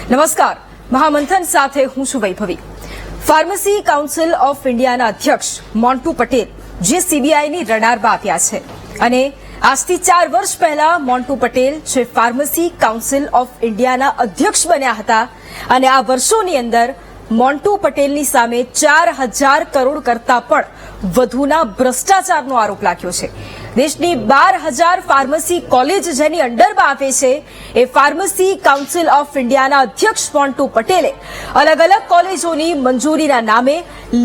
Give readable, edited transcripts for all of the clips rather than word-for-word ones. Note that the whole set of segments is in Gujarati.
નમસ્કાર, મહામંથન સાથે હું છું વૈભવી। ફાર્મસી કાઉન્સિલ ઓફ ઇન્ડિયાના અધ્યક્ષ મોન્ટુ પટેલ જે સીબીઆઈની રડારમાં આવ્યા છે અને આજથી 4 વર્ષ પહેલા મોન્ટુ પટેલ જે ફાર્મસી કાઉન્સિલ ઓફ ઇન્ડિયાના અધ્યક્ષ બન્યા હતા અને આ વર્ષોની અંદર મોન્ટુ પટેલની સામે 4000 કરોડ કરતા પણ વધુના ભ્રષ્ટાચારનો આરોપ લાગ્યો છે। દેશની 12000 ફાર્મસી કોલેજ જેની અંડરમાં આવે છે એ ફાર્મસી કાઉન્સિલ ઓફ ઇન્ડિયાના અધ્યક્ષ મોન્ટુ પટેલે અલગ અલગ કોલેજોની મંજૂરીના નામે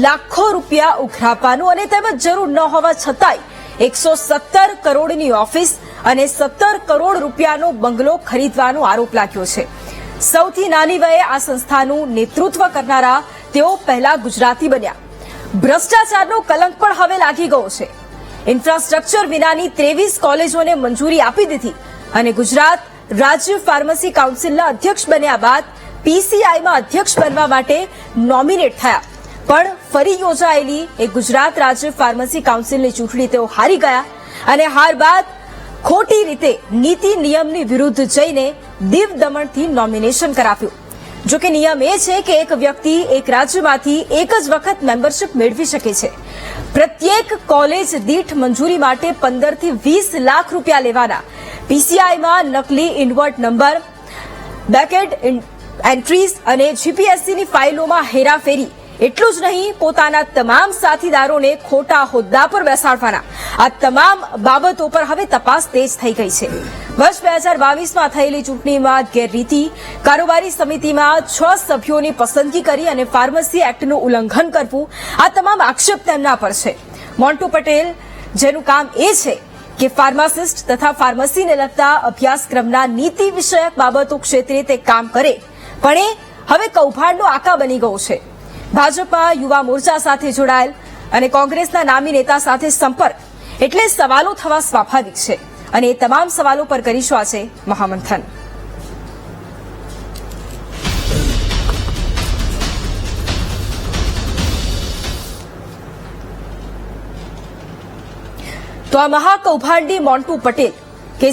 લાખો રૂપિયા ઉઘરાવવાનું અને તેમજ જરૂર ન હોવા છતાંય 117 કરોડની ઓફિસ અને 17 કરોડ રૂપિયાનો બંગલો ખરીદવાનો આરોપ લાગ્યો છે। સૌથી નાની વયે આ સંસ્થાનું નેતૃત્વ કરનારા તેઓ પહેલા ગુજરાતી બન્યા। ભ્રષ્ટાચારનો કલંક પણ હવે લાગી ગયો છે। ઇન્ફ્રાસ્ટ્રક્ચર વિનાની 23 કોલેજોને મંજૂરી આપી દીધી અને ગુજરાત રાજ્ય ફાર્મસી કાઉન્સિલના અધ્યક્ષ બન્યા બાદ પીસીઆઈમાં અધ્યક્ષ બનવા માટે નોમિનેટ થયા, પણ ફરી યોજાયેલી એ ગુજરાત રાજ્ય ફાર્મસી કાઉન્સિલની ચૂંટણી તેઓ હારી ગયા અને હાર બાદ ખોટી રીતે નીતિ નિયમની વિરુદ્ધ જઈને દીવ દમણથી નોમિનેશન કરાવ્યું। જો કે નિયમ એ છે કે એક વ્યક્તિ એક રાજ્યમાંથી એક જ વખત મેમ્બરશિપ મેળવી શકે છે। પ્રત્યેક કોલેજ દીઠ મંજૂરી માટે 15 થી 20 લાખ રૂપિયા લેવાના। પીસીઆઈમાં નકલી ઇન્વર્ટ નંબર, બેકેડ એન્ટ્રીઝ અને જીપીએસસીની ફાઇલોમાં હેરાફેરી, એટલું જ નહીં પોતાના તમામ સાથીદારોને ખોટા હોદ્દા પર બેસાડવાના। આ તમામ બાબતો પર હવે તપાસ તેજ થઈ ગઈ છે। વર્ષ 2022માં થયેલી ચૂંટણીમાં ગેરરીતિ, કારોબારી સમિતિમાં 6 સભ્યોની પસંદગી કરી અને ફાર્મસી એક્ટનું ઉલ્લંઘન કરવું, આ તમામ આક્ષેપ તેમના પર છે। મોન્ટુ પટેલ જેનું કામ એ છે કે ફાર્માસિસ્ટ તથા ફાર્મસીને લગતા અભ્યાસક્રમના નીતિ વિષયક બાબતો ક્ષેત્રે તે કામ કરે, પણ એ હવે કૌભાંડનો આકા બની ગયો છે। ભાજપમાં યુવા મોરચા સાથે જોડાયેલ અને કોંગ્રેસના નામી નેતા સાથે સંપર્ક, એટલે સવાલો થવા સ્વાભાવિક છે અને એ તમામ સવાલો પર કરીશું આજે મહામંથન। તો આ મહાકૌભાંડી મોન્ટુ પટેલ કે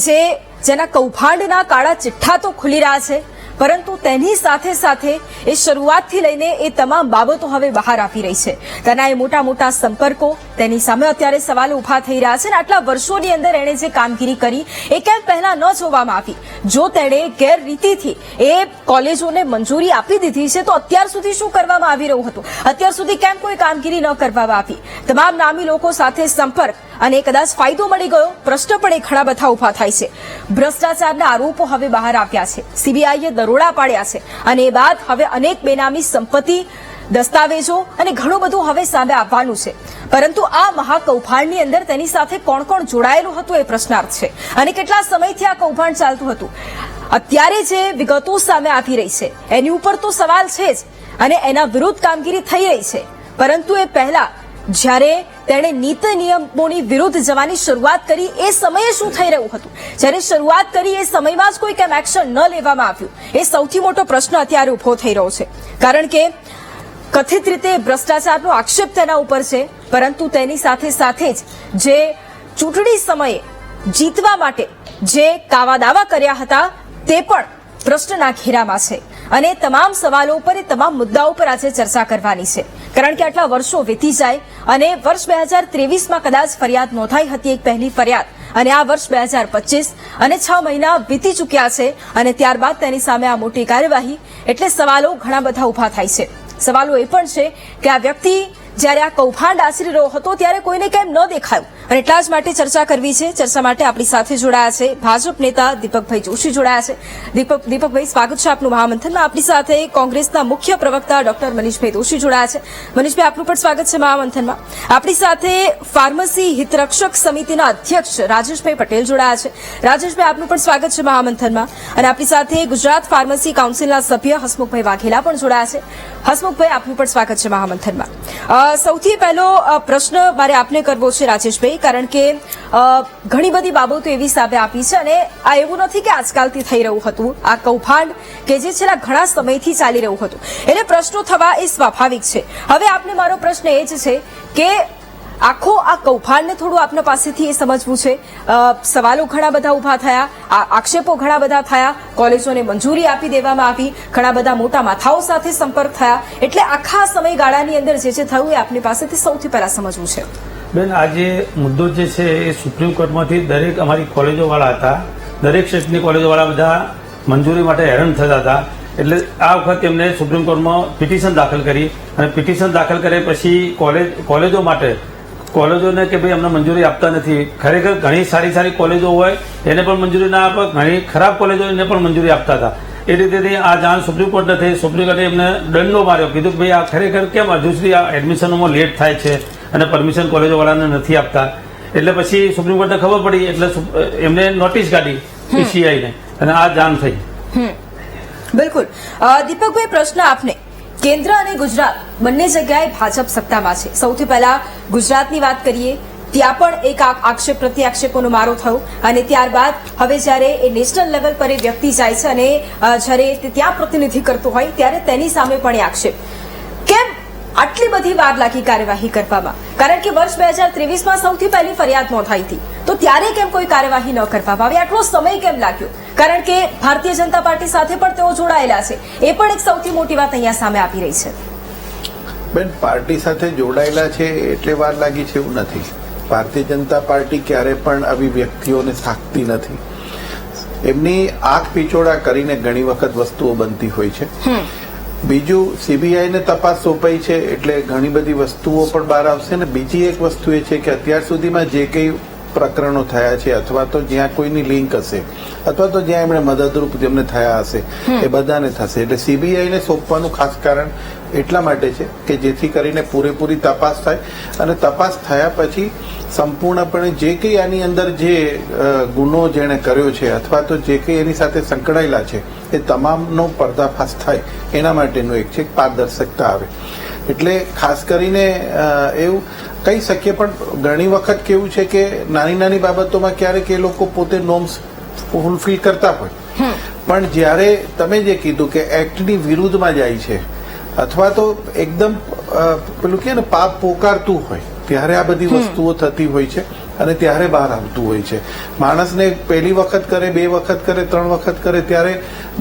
જેના કૌભાંડના કાળા ચિઠ્ઠા તો ખુલી રહ્યા છે, પરંતુ તેની સાથે સાથે એ શરૂઆતથી લઈને એ તમામ બાબતો હવે બહાર આવી રહી છે। તેના એ મોટા મોટા સંપર્કો, તેની સામે અત્યારે સવાલો ઉભા થઈ રહ્યા છે અને આટલા વર્ષોની અંદર એણે જે કામગીરી કરી એ કેમ પહેલા ન જોવામાં આવી? જો તેણે ગેરરીતિથી એ કોલેજોને મંજૂરી આપી દીધી છે તો અત્યાર સુધી શું કરવામાં આવી રહ્યું હતું? અત્યાર સુધી કેમ કોઈ કામગીરી ન કરવામાં આવી? તમામ નામી લોકો સાથે સંપર્ક અને કદાચ ફાયદો મળી ગયો, પ્રશ્ન પણ એ ઘણા બધા ઉભા થાય છે। ભ્રષ્ટાચારના આરોપો હવે બહાર આવ્યા છે, સીબીઆઈએ દરોડા પાડ્યા છે અને એ બાદ હવે અનેક બેનામી સંપત્તિ, દસ્તાવેજો અને ઘણું બધું હવે સામે આવવાનું છે। પરંતુ આ મહાકૌભાંડની અંદર તેની સાથે કોણ કોણ જોડાયેલું હતું એ પ્રશ્નાર્થ છે અને કેટલા સમયથી આ કૌભાંડ ચાલતું હતું? અત્યારે જે વિગતો સામે આવી રહી છે એની ઉપર તો સવાલ છે જ અને એના વિરુદ્ધ કામગીરી થઈ રહી છે, પરંતુ એ પહેલા જ્યારે તેણે નીતિ નિયમોની વિરુદ્ધ જવાની શરૂઆત કરી એ સમયે શું થઈ રહ્યું હતું? જ્યારે શરૂઆત કરી એ સમયમાં જ કોઈ કેમ એક્શન ન લેવામાં આવ્યું? એ સૌથી મોટો પ્રશ્ન અત્યારે ઉભો થઈ રહ્યો છે, કારણ કે કથિત રીતે ભ્રષ્ટાચારનો આક્ષેપ તેના ઉપર છે, પરંતુ તેની સાથે સાથે જ જે ચૂંટણી સમયે જીતવા માટે જે કાવા દાવા કર્યા હતા તે પણ પ્રશ્નના ઘેરામાં છે અને તમામ સવાલો પર એ તમામ મુદ્દાઓ પર આજે ચર્ચા કરવાની છે, કારણ કે આટલા વર્ષો વીતી જાય અને વર્ષ 2023માં કદાચ ફરિયાદ નોંધાઈ હતી, એક પહેલી ફરિયાદ, અને આ વર્ષ 2025 અને 6 મહિના વીતી ચૂક્યા છે અને ત્યારબાદ તેની સામે આ મોટી કાર્યવાહી, એટલે સવાલો ઘણા બધા ઉભા થાય છે। સવાલો એ પણ છે કે આ વ્યક્તિ જ્યારે આ કૌભાંડ આચરી રહ્યો હતો ત્યારે કોઈને કેમ ન દેખાયું અને એટલા જ માટે ચર્ચા કરવી છે। ચર્ચા માટે આપણી સાથે જોડાયા છે ભાજપ નેતા દીપકભાઈ જોશી જોડાયા છે। દીપકભાઈ, સ્વાગત છે આપનું મહામંથનમાં। આપણી સાથે કોંગ્રેસના મુખ્ય પ્રવક્તા ડોક્ટર મનીષભાઈ દોશી જોડાયા છે। મનીષભાઈ, આપનું પણ સ્વાગત છે મહામંથનમાં। આપણી સાથે ફાર્મસી હિતરક્ષક સમિતિના અધ્યક્ષ રાજેશભાઈ પટેલ જોડાયા છે। રાજેશભાઈ, આપનું પણ સ્વાગત છે મહામંથનમાં। અને આપણી સાથે ગુજરાત ફાર્મસી કાઉન્સિલના સભ્ય હસમુખભાઈ વાઘેલા પણ જોડાયા છે। હસમુખભાઈ, આપનું પણ સ્વાગત છે મહામંથનમાં। સૌથી પહેલો પ્રશ્ન મારે આપને કરવો છે રાજેશભાઈ, કારણ કે ઘણી બધી બાબતો એવી સામે આપી છે અને આ એવું નથી કે આજકાલથી થઈ રહ્યું હતું, આ કૌભાંડ કે જે છેલ્લા ઘણા સમયથી ચાલી રહ્યું હતું, એટલે પ્રશ્નો થવા એ સ્વાભાવિક છે। હવે આપને મારો પ્રશ્ન એ જ છે કે આખો આ કૌભાંડને થોડું આપના પાસેથી એ સમજવું છે. સવાલો ઘણા બધા ઉભા થયા, આક્ષેપો ઘણા બધા થયા, કોલેજોને મંજૂરી આપી દેવામાં આવી, ઘણા બધા મોટા માથાઓ સાથે સંપર્ક થયા, એટલે આખા સમયગાળાની અંદર જે થયું એ આપની પાસેથી સૌથી પહેલા સમજવું છે. બેન, આ જે મુદ્દો જે છે એ સુપ્રીમ કોર્ટમાંથી દરેક અમારી કોલેજો વાળા હતા, દરેક સ્ટેટની કોલેજો વાળા બધા મંજૂરી માટે હેરાન થતા હતા. એટલે આ વખત એમને સુપ્રીમ કોર્ટમાં પિટિશન દાખલ કરી અને પિટિશન દાખલ કર્યા પછી કોલેજો માટે કોલેજોને કે ભાઈ અમને મંજૂરી આપતા નથી. ખરેખર ઘણી સારી સારી કોલેજો હોય એને પણ મંજૂરી ના આપે, ઘણી ખરાબ કોલેજો એને પણ મંજૂરી આપતા હતા. એ રીતે આ જાણ સુપ્રીમ કોર્ટને થઈ. સુપ્રીમ કોર્ટે એમને દંડો માર્યો, કીધું ભાઈ આ ખરેખર કેમ હજુ સુધી આ એડમિશનોમાં લેટ થાય છે અને પરમિશન કોલેજો વાળાને નથી આપતા. એટલે પછી સુપ્રીમ કોર્ટને ખબર પડી એટલે એમને નોટિસ કાઢી પીસીઆઈને અને આ જાણ થઈ. બિલકુલ. દીપકભાઈ, પ્રશ્ન આપને, કેન્દ્ર અને ગુજરાત બંને જગ્યાએ ભાજપ સત્તામાં છે. સૌથી પહેલા ગુજરાતની વાત કરીએ, ત્યાં પણ એક આક્ષેપ પ્રત્યાક્ષેપોનો મારો થયો અને ત્યારબાદ હવે જ્યારે એ નેશનલ લેવલ પર એ વ્યક્તિ જાય છે અને જ્યારે તે ત્યાં પ્રતિનિધિ કરતો હોય ત્યારે તેની સામે પણ એ આક્ષેપ. કેમ આટલી બધી વાર લાગી કાર્યવાહી કરવામાં? કારણ કે વર્ષ 2023માં સૌથી પહેલી ફરિયાદ નોંધાઈ હતી, તો ત્યારે કેમ કોઈ કાર્યવાહી ન કરવામાં આવી? આટલો સમય કેમ લાગ્યો? કારણ કે ભારતીય જનતા પાર્ટી સાથે પણ તેઓ જોડાયેલા છે, એ પણ એક સૌથી મોટી વાત અહીંયા સામે આવી રહી છે. બેન, પાર્ટી સાથે જોડાયેલા છે એટલે વાર લાગી છે એવું નથી. ભારતીય જનતા પાર્ટી ક્યારે પણ આવી વ્યક્તિઓને સાકતી નથી. એમની આંખ પીછોડા કરીને ઘણી વખત વસ્તુઓ બનતી હોય છે. બીજું, સીબીઆઈને તપાસ સોંપાઈ છે એટલે ઘણી બધી વસ્તુઓ પણ બહાર આવશે. ને બીજી એક વસ્તુ એ છે કે અત્યાર સુધીમાં જે કંઈ પ્રકરણો થયા છે અથવા તો જ્યાં કોઈની લિંક હશે અથવા તો જ્યાં એમણે મદદરૂપ જેમને થયા હશે એ બધાને થશે. એટલે સીબીઆઈને સોંપવાનું ખાસ કારણ એટલા માટે છે કે જેથી કરીને પૂરેપૂરી તપાસ થાય અને તપાસ થયા પછી સંપૂર્ણપણે જે કંઈ આની અંદર જે ગુનો જેણે કર્યો છે અથવા તો જે કંઈ એની સાથે સંકળાયેલા છે એ તમામનો પર્દાફાશ થાય એના માટેનું એક છે પારદર્શકતા આવે. એટલે ખાસ કરીને એવું કહી શકીએ. પણ ઘણી વખત કેવું છે કે નાની નાની બાબતોમાં ક્યારેક એ લોકો પોતે નોર્મ્સ ફૂલફિલ કરતા હોય, પણ જ્યારે તમે જે કીધું કે એક્ટની વિરુદ્ધમાં જાય છે અથવા તો એકદમ પેલું કે ને પાપ પોકારતું હોય ત્યારે આ બધી વસ્તુઓ થતી હોય છે અને ત્યારે બહાર આવતું હોય છે. માણસને પહેલી વખત કરે, 2 વખત કરે, 3 વખત કરે ત્યારે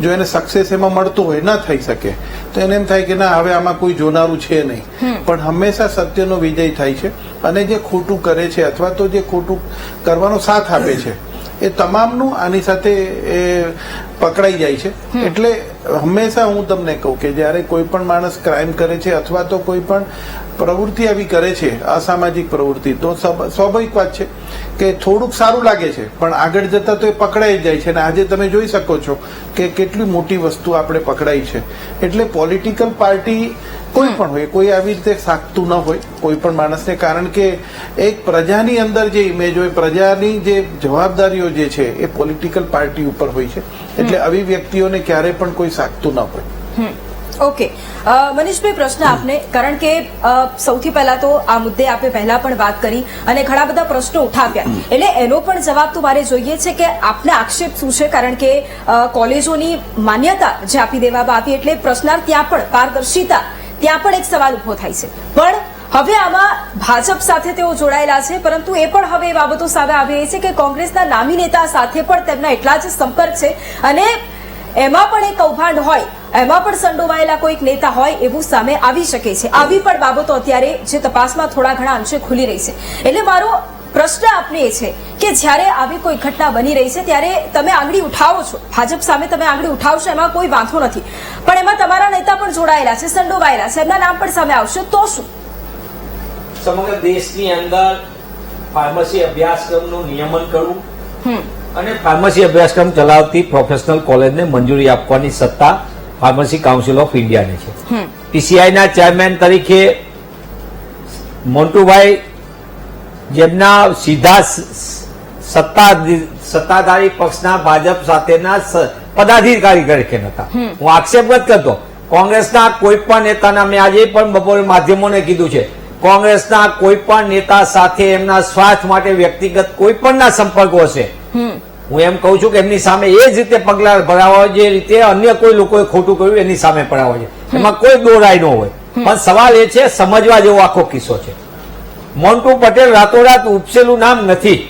જો એને સક્સેસ એમાં મળતો હોય, ન થઈ શકે તો એને એમ થાય કે ના હવે આમાં કોઈ જોનારું છે નહીં. પણ હંમેશા સત્યનો વિજય થાય છે અને જે ખોટું કરે છે અથવા તો જે ખોટું કરવાનો સાથ આપે છે એ તમામનું આની સાથે એ પકડાઈ જાય છે. એટલે હંમેશા હું તમને કહું કે જ્યારે કોઈ પણ માણસ ક્રાઇમ કરે છે અથવા તો કોઈ પણ પ્રવૃત્તિ આવી કરે છે, અસામાજિક પ્રવૃત્તિ, તો સ્વાભાવિક વાત છે કે થોડુંક સારું લાગે છે પણ આગળ જતા તો એ પકડાઈ જાય છે. અને આજે તમે જોઈ શકો છો કે કેટલી મોટી વસ્તુ આપણે પકડાઈ છે. એટલે પોલિટિકલ પાર્ટી કોઈ પણ હોય, કોઈ આવી રીતે સાકતું ન હોય કોઈ પણ માણસને. કારણ કે એક પ્રજાની અંદર જે ઇમેજ હોય, પ્રજાની જે જવાબદારીઓ જે છે એ પોલિટિકલ પાર્ટી ઉપર હોય છે. એટલે આવી વ્યક્તિઓને ક્યારે પણ કોઈ સાકતું ન હોય. ઓકે, મનીષભાઈ, પ્રશ્ન આપને, કારણ કે સૌથી પહેલા તો આ મુદ્દે આપણે પહેલા પણ વાત કરી અને ઘણા બધા પ્રશ્નો ઉઠાવ્યા, એટલે એનો પણ જવાબ તો મારે જોઈએ છે કે આપને આક્ષેપ શું છે? કારણ કે કોલેજોની માન્યતા જે આપી દેવામાં આવી એટલે પ્રશ્નાર્થ ત્યાં પણ પારદર્શિતા, ત્યાં પણ એક સવાલ ઉભો થાય છે. પણ હવે આમાં ભાજપ સાથે તેઓ જોડાયેલા છે, પરંતુ એ પણ હવે એ બાબતો સામે આવી રહી છે કે કોંગ્રેસના નામી નેતા સાથે પણ તેમના એટલા જ સંપર્ક છે અને એમાં પણ એક કૌભાંડ હોય, એમાં પણ સંડોવાયેલા કોઈક નેતા હોય એવું સામે આવી શકે છે. આવી પણ બાબતો અત્યારે જે તપાસમાં થોડા ઘણા અંશે ખુલી રહી છે. એટલે મારો પ્રશ્ન આપને એ છે કે જ્યારે આવી કોઈ ઘટના બની રહી છે ત્યારે તમે આંગળી ઉઠાવો છો, ભાજપ સામે તમે આંગળી ઉઠાવશો, એમાં કોઈ વાંધો નથી, પણ એમાં તમારા નેતા પણ જોડાયેલા છે, સંડોવાયેલા છે, એમના નામ પણ સામે આવશે તો શું? સમગ્ર દેશની અંદર ફાર્મસી અભ્યાસક્રમનું નિયમન કરવું અને ફાર્મસી અભ્યાસક્રમ ચલાવતી પ્રોફેશનલ કોલેજને મંજૂરી આપવાની સત્તા ફાર્મસી કાઉન્સિલ ઓફ ઇન્ડિયાની છે. પીસીઆઈના ચેરમેન તરીકે મોન્ટુભાઈ, જેમના સીધા સત્તાધારી પક્ષના ભાજપ સાથેના પદાધિકારી તરીકે હતા. હું આક્ષેપ જ કરતો કોંગ્રેસના કોઈ પણ નેતાના, મેં આજે પણ બપોરે માધ્યમોને કીધું છે, કોંગ્રેસના કોઈ પણ નેતા સાથે એમના સ્વાર્થ માટે વ્યક્તિગત કોઈ પણના સંપર્કો હશે, હું એમ કહું છું કે એમની સામે એ જ રીતે પગલાં ભરાવા જે રીતે અન્ય કોઈ લોકોએ ખોટું કર્યું એની સામે પડાવવા છે, એમાં કોઈ દોરાય ન હોય. પણ સવાલ એ છે સમજવા જેવો આખો કિસ્સો છે. મોન્ટુ પટેલ રાતોરાત ઉપસેલું નામ નથી.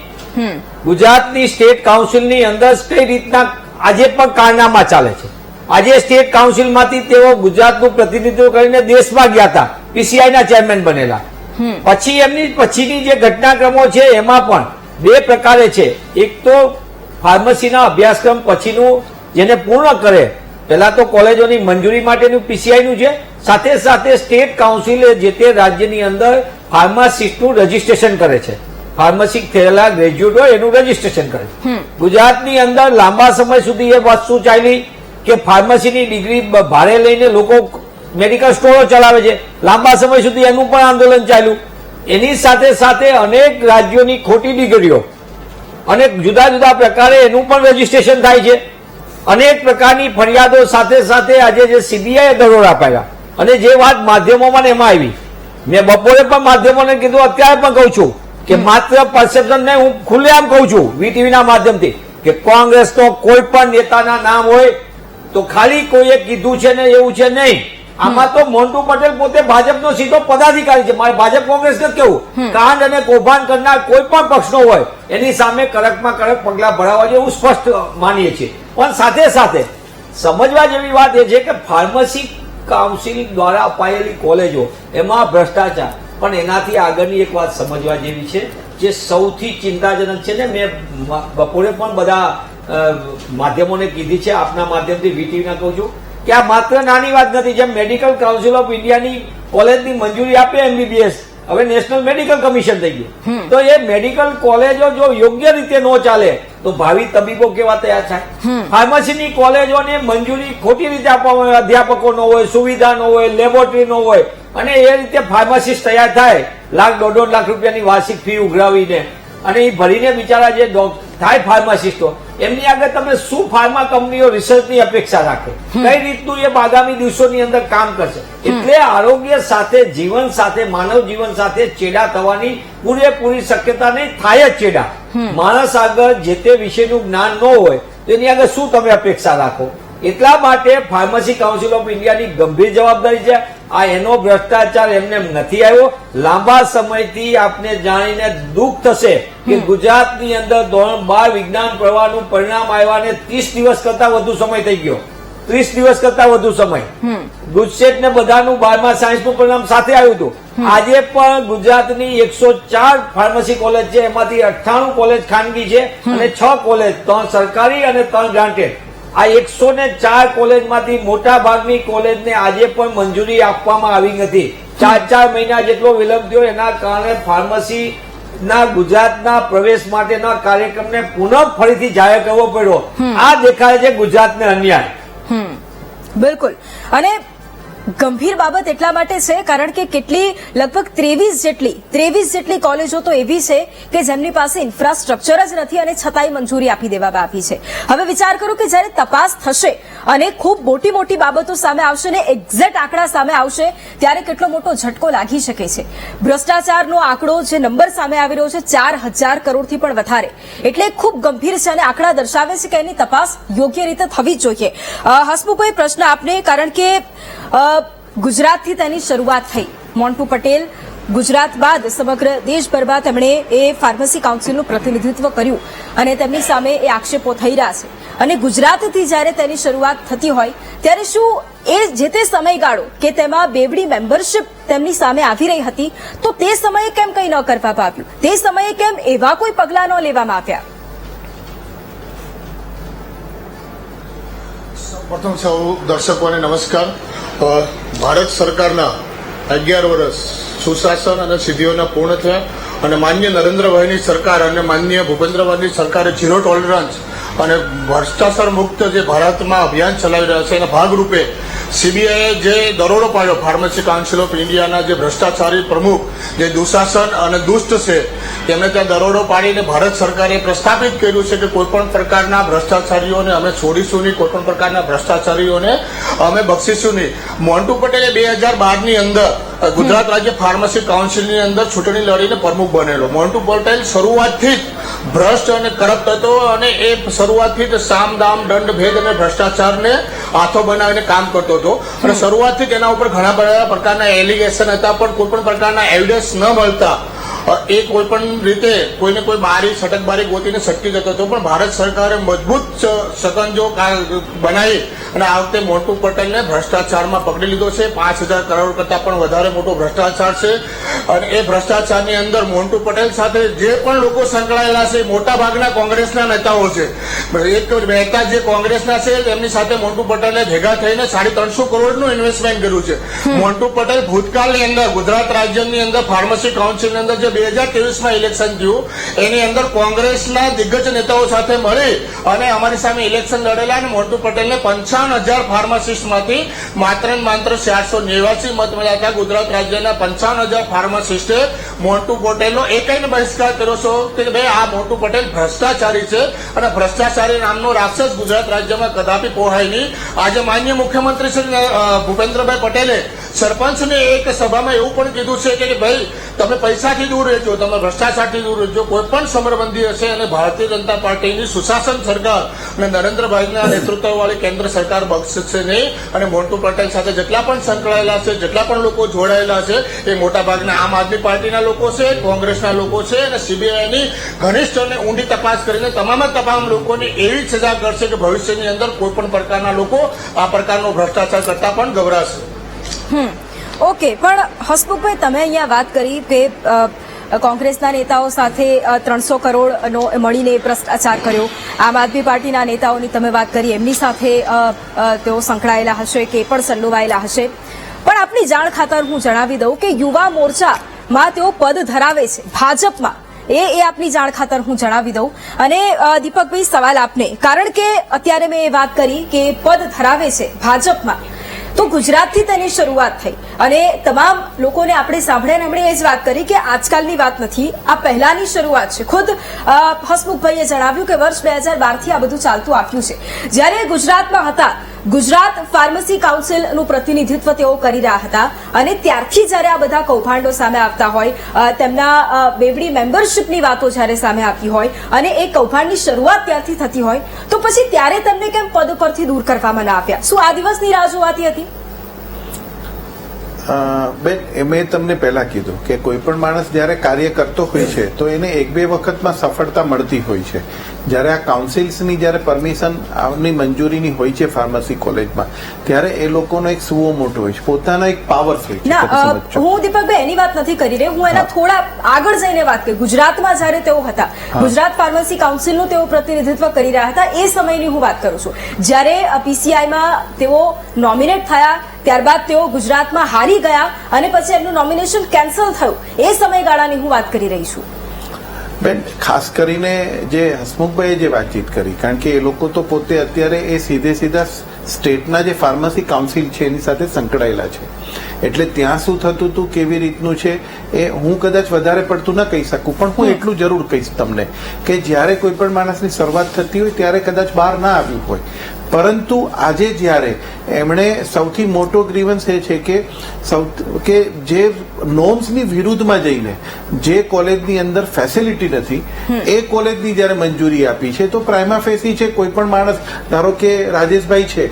ગુજરાતની સ્ટેટ કાઉન્સિલની અંદર કઈ રીતના આજે પણ કારનામા ચાલે છે. આજે સ્ટેટ કાઉન્સિલમાંથી તેઓ ગુજરાતનું પ્રતિનિધિત્વ કરીને દેશમાં ગયા હતા, પીસીઆઈ ના ચેરમેન બનેલા. પછી એમની પછીની જે ઘટનાક્રમો છે એમાં પણ બે પ્રકારે છે. એક તો ફાર્મસીના અભ્યાસક્રમ પછીનું જેને પૂર્ણ કરે, પહેલા તો કોલેજોની મંજૂરી માટેનું પીસીઆઈ નું છે, સાથે સાથે સ્ટેટ કાઉન્સિલે જે તે રાજ્યની અંદર ફાર્માસિસ્ટનું રજીસ્ટ્રેશન કરે છે. ફાર્મસી થયેલા ગ્રેજ્યુએટ હોય એનું રજીસ્ટ્રેશન કરે છે. ગુજરાતની અંદર લાંબા સમય સુધી એ વસ્તુ ચાલી કે ફાર્મસીની ડિગ્રી ભાડે લઈને લોકો મેડિકલ સ્ટોરો ચલાવે છે. લાંબા સમય સુધી એનું પણ આંદોલન ચાલ્યું. એની સાથે સાથે અનેક રાજ્યોની ખોટી ડિગ્રીઓ અને જુદા જુદા પ્રકારે એનું પણ રજીસ્ટ્રેશન થાય છે. અનેક પ્રકારની ફરિયાદો સાથે સાથે આજે જે સીબીઆઈ દરોડા પાડ્યા અને જે વાત માધ્યમોમાં એમાં આવી, મેં બપોરે પણ માધ્યમોને કીધું, અત્યારે પણ કહું છું કે માત્ર પરસેપ્શન નહીં, હું ખુલ્લેઆમ કહું છું વીટીવીના માધ્યમથી કે કોંગ્રેસનો કોઈ પણ નેતાના નામ હોય તો ખાલી કોઈએ કીધું છે ને એવું છે નહીં. આમાં તો મોન્ટુ પટેલ પોતે ભાજપનો સીધો પદાધિકારી છે. મારે ભાજપ કોંગ્રેસ નથી કેવું. કાંડ અને કૌભાંડ કરનાર કોઈ પણ પક્ષનો હોય એની સામે કડકમાં કડક પગલા ભરાવા જોઈએ એવું સ્પષ્ટ માનીએ છીએ. પણ સાથે સાથે સમજવા જેવી વાત એ છે કે ફાર્મસી કાઉન્સિલ દ્વારા અપાયેલી કોલેજો એમાં ભ્રષ્ટાચાર, પણ એનાથી આગળની એક વાત સમજવા જેવી છે જે સૌથી ચિંતાજનક છે ને, મેં બપોરે પણ બધા માધ્યમોને કીધી છે, આપના માધ્યમથી વીટીવીના કહું છું કે આ માત્ર નાની વાત નથી. જેમ મેડિકલ કાઉન્સિલ ઓફ ઇન્ડિયાની કોલેજની મંજૂરી આપે એમબીબીએસ, હવે નેશનલ મેડિકલ કમિશન થઈ ગયું, તો એ મેડિકલ કોલેજો જો યોગ્ય રીતે ન ચાલે તો ભાવિ તબીબો કેવા તૈયાર થાય? ફાર્મસીની કોલેજોને મંજૂરી ખોટી રીતે આપવામાં આવે, અધ્યાપકો ન હોય, સુવિધા ન હોય, લેબોરેટરી ન હોય, અને એ રીતે ફાર્માસિસ્ટ તૈયાર થાય $1.5 લાખ રૂપિયાની વાર્ષિક ફી ઉઘરાવીને, અને એ ભરીને બિચારા જે થાય ફાર્માસિસ્ટો, એમની આગળ તમે શું ફાર્મા કંપનીઓ રિસર્ચની અપેક્ષા રાખે? કઈ રીતનું એ આગામી દિવસોની અંદર કામ કરશે? એટલે આરોગ્ય સાથે, જીવન સાથે, માનવ જીવન સાથે ચેડા થવાની પૂરેપૂરી શક્યતા નહીં, થાય જ ચેડા. માણસ આગળ જે તે વિષયનું જ્ઞાન ન હોય તો એની આગળ શું તમે અપેક્ષા રાખો? એટલા માટે ફાર્મસી કાઉન્સિલ ઓફ ઇન્ડિયાની ગંભીર જવાબદારી છે. આ એનો ભ્રષ્ટાચાર એમને નથી આવ્યો. લાંબા સમયથી આપને જાણીને દુઃખ થશે કે ગુજરાતની અંદર ધોરણ 12 વિજ્ઞાન પ્રવાહનું પરિણામ આવ્યાને 30 દિવસ કરતા વધુ સમય થઈ ગયો. 30 દિવસ કરતા વધુ સમય. ગુજસેટ ને બધાનું 12મા સાયન્સનું પરિણામ સાથે આવ્યું હતું. આજે પણ ગુજરાતની 104 ફાર્મસી કોલેજ છે, એમાંથી 98 કોલેજ ખાનગી છે અને 6 કોલેજ, 3 સરકારી અને 3 ગ્રાન્ટેડ. આ 104 કોલેજમાંથી મોટા ભાગની કોલેજને આજે પણ મંજૂરી આપવામાં આવી નથી. 4 મહિના જેટલો વિલંબ થયો, એના કારણે ફાર્મસી ના ગુજરાતના પ્રવેશ માટેના કાર્યક્રમને પુનઃ ફરીથી જાહેર કરવો પડ્યો. આ દેખાય છે ગુજરાતને અન્યાય. બિલકુલ. અને ગંભીર બાબત એટલા માટે છે કારણ કે કેટલી લગભગ 23 જેટલી કોલેજો તો એવી છે કે જેમની પાસે ઇન્ફ્રાસ્ટ્રક્ચર જ નથી અને છતાંય મંજૂરી આપી દેવામાં આવી છે. હવે વિચાર કરો કે જ્યારે તપાસ થશે અને ખૂબ મોટી મોટી બાબતો સામે આવશે ને એક્ઝેક્ટ આંકડા સામે આવશે ત્યારે કેટલો મોટો ઝટકો લાગી શકે છે. ભ્રષ્ટાચારનો આંકડો જે નંબર સામે આવી રહ્યો છે 4000 કરોડથી પણ વધારે, એટલે ખૂબ ગંભીર છે અને આંકડા દર્શાવે છે કે એની તપાસ યોગ્ય રીતે થવી જ જોઈએ. હસમુખભાઈ, પ્રશ્ન આપને, કારણ કે ગુજરાતથી તેની શરૂઆત થઈ. મોન્ટુ પટેલ ગુજરાત બાદ સમગ્ર દેશભરમાં તેમણે એ ફાર્મસી કાઉન્સિલનું પ્રતિનિધિત્વ કર્યું અને તેમની સામે એ આક્ષેપો થઈ રહ્યા છે. અને ગુજરાતથી જ્યારે તેની શરૂઆત થતી હોય ત્યારે શું એ જે તે સમયગાળો કે તેમાં બેવડી મેમ્બરશીપ તેમની સામે આવી રહી હતી, તો તે સમયે કેમ કંઈ ન કરવામાં આવ્યું? તે સમયે કેમ એવા કોઈ પગલાં ન લેવામાં આવ્યા? પ્રથમ સૌ દર્શકોને નમસ્કાર. ભારત સરકારના 11 વર્ષ સુશાસન અને સિદ્ધિઓના પૂર્ણ થયા અને માનનીય નરેન્દ્રભાઈની સરકાર અને માનનીય ભૂપેન્દ્રભાઈની સરકારે ઝીરો ટોલરન્સ અને ભ્રષ્ટાચાર મુક્ત જે ભારતમાં અભિયાન ચલાવી રહ્યા છે એના ભાગરૂપે સીબીઆઈએ જે દરોડો પાડ્યો ફાર્મસી કાઉન્સિલ ઓફ ઇન્ડિયાના જે ભ્રષ્ટાચારી પ્રમુખ જે દુશાસન અને દુષ્ટ છે તેમણે ત્યાં દરોડો પાડીને ભારત સરકારે પ્રસ્થાપિત કર્યું છે કે કોઈપણ પ્રકારના ભ્રષ્ટાચારીઓને અમે છોડીશું નહીં, કોઈપણ પ્રકારના ભ્રષ્ટાચારીઓને અમે બક્ષીશું નહીં. મોન્ટુ પટેલે 2012ની અંદર ગુજરાત રાજ્ય ફાર્મસી કાઉન્સિલની અંદર ચૂંટણી લડીને પ્રમુખ બનેલો. મોન્ટુ પટેલ શરૂઆતથી જ ભ્રષ્ટ અને કરપ્ટ હતો અને એ શરૂઆતથી જ સામ દામ દંડ ભેદ અને ભ્રષ્ટાચારને હાથો બનાવીને કામ કરતો હતો અને શરૂઆતથી તેના ઉપર ઘણા બધા પ્રકારના એલિગેશન હતા, પણ કોઈ પણ પ્રકારના એવિડન્સ ન મળતા એ કોઈ પણ રીતે કોઈને કોઈ બારી છટકબારી ગોતીને છટકી જતો હતો, પણ ભારત સરકારે મજબૂત સકંજો બનાવી અને આ વખતે મોન્ટુ પટેલને ભ્રષ્ટાચારમાં પકડી લીધો છે. 5,000 કરોડ કરતા પણ વધારે મોટો ભ્રષ્ટાચાર છે. અને એ ભ્રષ્ટાચારની અંદર મોન્ટુ પટેલ સાથે જે પણ લોકો સંકળાયેલા છે મોટા ભાગના કોંગ્રેસના નેતાઓ છે. એક મહેતા જે કોંગ્રેસના છે તેમની સાથે મોન્ટુ પટેલે ભેગા થઈને 350 કરોડનું ઇન્વેસ્ટમેન્ટ કર્યું છે. મોન્ટુ પટેલ ભૂતકાળની અંદર ગુજરાત રાજ્યની અંદર ફાર્મસી કાઉન્સિલની અંદર જે 2023માં ઇલેક્શન થયું એની અંદર કોંગ્રેસના દિગ્ગજ નેતાઓ સાથે મળી અને અમારી સામે ઇલેક્શન લડેલા અને મોન્ટુ પટેલને 55,000 ફાર્માસિસ્ટમાંથી માત્ર ને માત્ર 489 મત મળ્યા હતા. ગુજરાત રાજ્યના 55,000 ફાર્માસિસ્ટે મોન્ટુ પટેલનો એકઈને બહિષ્કાર કર્યો છે કે ભાઈ આ મોન્ટુ પટેલ ભ્રષ્ટાચારી છે અને ભ્રષ્ટાચારી નામનો રાક્ષસ ગુજરાત રાજ્યમાં કદાપી પોહાય નહીં. આજે માનનીય મુખ્યમંત્રી શ્રી ભૂપેન્દ્રભાઈ પટેલે સરપંચને એક સભામાં એવું પણ કીધું છે કે ભાઈ તમે પૈસાથી દૂર રહેજો, તમે ભ્રષ્ટાચારથી દૂર રહેજો. કોઈ પણ સમરબંધી હશે અને ભારતીય જનતા પાર્ટીની સુશાસન સરકાર અને નરેન્દ્રભાઈના નેતૃત્વવાળી કેન્દ્ર સરકાર બક્ષશે નહીં. અને મોન્ટુ પટેલ સાથે જેટલા પણ સંકળાયેલા છે, જેટલા પણ લોકો જોડાયેલા છે એ મોટાભાગના આમ આદમી પાર્ટીના લોકો છે, કોંગ્રેસના લોકો છે અને સીબીઆઈની ઘનિષ્ઠ અને ઊંડી તપાસ કરીને તમામ લોકોને એવી સજા કરશે કે ભવિષ્યની અંદર કોઈ પણ પ્રકારના લોકો આ પ્રકારનો ભ્રષ્ટાચાર કરતા પણ ગભરાશે. ઓકે, પણ હસમુખભાઈ તમે અહીંયા વાત કરી કે કોંગ્રેસના નેતાઓ સાથે 300 કરોડનો મળીને ભ્રષ્ટાચાર કર્યો. આમ આદમી પાર્ટીના નેતાઓની તમે વાત કરી, એમની સાથે તેઓ સંકળાયેલા હશે કે પણ સંડોવાયેલા હશે. પણ આપની જાણ ખાતર હું જણાવી દઉં કે યુવા મોરચામાં તેઓ પદ ધરાવે છે ભાજપમાં. એ આપની જાણ ખાતર હું જણાવી દઉં. અને દીપકભાઈ સવાલ આપને, કારણ કે અત્યારે મેં એ વાત કરી કે પદ ધરાવે છે ભાજપમાં, તો ગુજરાતથી તેની શરૂઆત થઈ અને તમામ લોકોને આપણે સાંભળ્યા એમણે એ જ વાત કરી કે આજકાલની વાત નથી, આ પહેલાની શરૂઆત છે. ખુદ હસમુખભાઈએ જણાવ્યું કે વર્ષ 2012થી આ બધું ચાલતું આવ્યું છે. જ્યારે ગુજરાતમાં હતા, ગુજરાત ફાર્મસી કાઉન્સિલનું પ્રતિનિધિત્વ તેઓ કરી રહ્યા હતા અને ત્યારથી જ્યારે આ બધા કૌભાંડો સામે આવતા હોય, તેમના બેવડી મેમ્બરશીપની વાતો જ્યારે સામે આવતી હોય અને એ કૌભાંડની શરૂઆત ત્યારથી થતી હોય, તો પછી ત્યારે તેમને કેમ પદ પરથી દૂર કરવામાં ના આવ્યા? શું આ દિવસની રાહ જોવાતી હતી? બેન, મેં તમને પહેલા કીધું કે કોઈ પણ માણસ જ્યારે કાર્ય કરતો હોય છે તો એને 1-2 વખતમાં સફળતા મળતી હોય છે. જ્યારે આ કાઉન્સિલ્સની જ્યારે પરમિશન ની મંજૂરીની હોય છે ફાર્મસી કોલેજમાં, ત્યારે એ લોકોનો એક સુવો મોટો હોય છે, પોતાનો એક પાવર હોય છે. હું દીપકભાઈ એની વાત નથી કરી રહી, હું એના થોડા આગળ જઈને વાત કરી. ગુજરાતમાં જ્યારે તેઓ હતા, ગુજરાત ફાર્મસી કાઉન્સિલનું તેઓ પ્રતિનિધિત્વ કરી રહ્યા હતા, એ સમયની હું વાત કરું છું. જ્યારે પીસીઆઈમાં તેઓ નોમિનેટ થયા, ત્યારબાદ તેઓ ગુજરાતમાં હારી ગયા અને પછી એમનું નોમિનેશન કેન્સલ થયું, એ સમયગાળાની હું વાત કરી રહી છું. બેન, ખાસ કરીને જે હસમુખભાઈએ જે વાતચીત કરી, કારણ કે એ લોકો તો પોતે અત્યારે એ સીધા સ્ટેટના જે ફાર્મસી કાઉન્સિલ છે એની સાથે સંકળાયેલા છે. એટલે ત્યાં શું થતું હતું, કેવી રીતનું છે, એ હું કદાચ વધારે પડતું ન કહી શકું, પણ હું એટલું જરૂર કહીશ તમને કે જ્યારે કોઈ પણ માણસની શરૂઆત થતી હોય ત્યારે કદાચ બહાર ના આવ્યું હોય, પરંતુ આજે જ્યારે એમણે સૌથી મોટો ગ્રીવન્સ એ છે કે જે નોર્મ્સની વિરુદ્ધમાં જઈને જે કોલેજની અંદર ફેસિલિટી નથી એ કોલેજની જ્યારે મંજૂરી આપી છે, તો પ્રાઇમા ફેસી છે કોઈ પણ માણસ, ધારો કે રાજેશભાઈ છે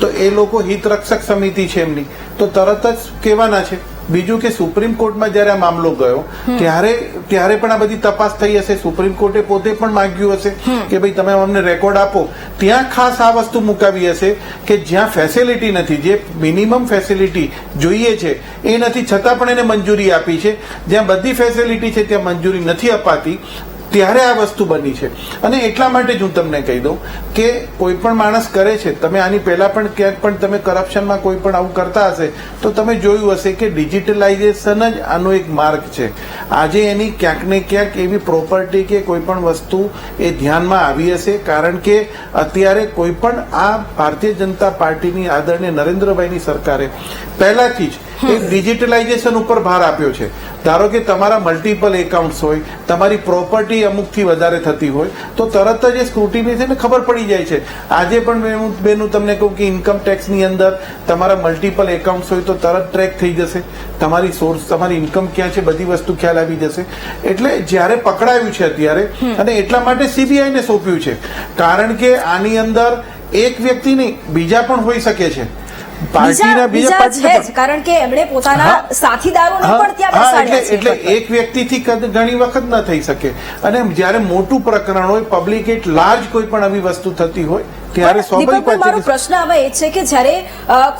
તો એ લોકો હિતરક્ષક સમિતિ છે એમની, તો તરત જ કહેવાના છે. બીજું કે સુપ્રીમ કોર્ટમાં જ્યારે આ મામલો ગયો ત્યારે પણ આ બધી તપાસ થઈ હશે. સુપ્રીમ કોર્ટે પોતે પણ માંગ્યું હશે કે ભાઈ તમે અમને રેકોર્ડ આપો. ત્યાં ખાસ આ વસ્તુ મુકાવી હશે કે જ્યાં ફેસિલિટી નથી, જે મિનિમમ ફેસિલિટી જોઈએ છે એ નથી, છતાં પણ એને મંજૂરી આપી છે. જ્યાં બધી ફેસિલિટી છે ત્યાં મંજૂરી નથી અપાતી, ત્યારે આ વસ્તુ બની છે. અને એટલા માટે જ હું તમને કહી દઉં કે કોઈ પણ માણસ કરે છે, તમે આની પહેલા પણ ક્યાંક પણ તમે કરપ્શનમાં કોઈ પણ આવું કરતા હશે તો તમે જોયું હશે કે ડિજિટલાઇઝેશન જ આનો એક માર્ગ છે. આજે એની ક્યાંક ને ક્યાંક એવી પ્રોપર્ટી કે કોઈ પણ વસ્તુ એ ધ્યાનમાં આવી હશે, કારણ કે અત્યારે કોઈ પણ આ ભારતીય જનતા પાર્ટીની આદરણીય નરેન્દ્રભાઈની સરકારે પહેલાથી જ એક ડિજિટલાઇઝેશન ઉપર ભાર આપ્યો છે. ધારો કે તમારા મલ્ટિપલ એકાઉન્ટ્સ હોય, તમારી પ્રોપર્ટી અમુકથી વધારે થતી હોય તો તરત જ એ સ્ક્રુટિની છે ને ખબર પડી જાય છે. આજે પણ બેનું તમને કહું કે ઇન્કમ ટેક્સની અંદર તમારા મલ્ટિપલ એકાઉન્ટ્સ હોય તો તરત ટ્રેક થઈ જશે, તમારી સોર્સ, તમારી ઇન્કમ ક્યાં છે, બધી વસ્તુ ખ્યાલ આવી જશે. એટલે જ્યારે પકડાયું છે અત્યારે, અને એટલા માટે સીબીઆઈને સોંપ્યું છે, કારણ કે આની અંદર એક વ્યક્તિ નહીં બીજા પણ હોઈ શકે છે. પાર્ટીના બીજા છે જ, કારણ કે એમણે પોતાના સાથીદારોને પણ ત્યાં બેસાડ્યા છે. એટલે એક વ્યક્તિથી ઘણી વખત ન થઈ શકે, અને જ્યારે મોટું પ્રકરણ હોય, પબ્લિક એટ લાર્જ કોઈ પણ આવી વસ્તુ થતી હોય ત્યારે દીપકભાઈ, મારો સ્વાભાવિક પ્રશ્ન હવે એ છે કે જ્યારે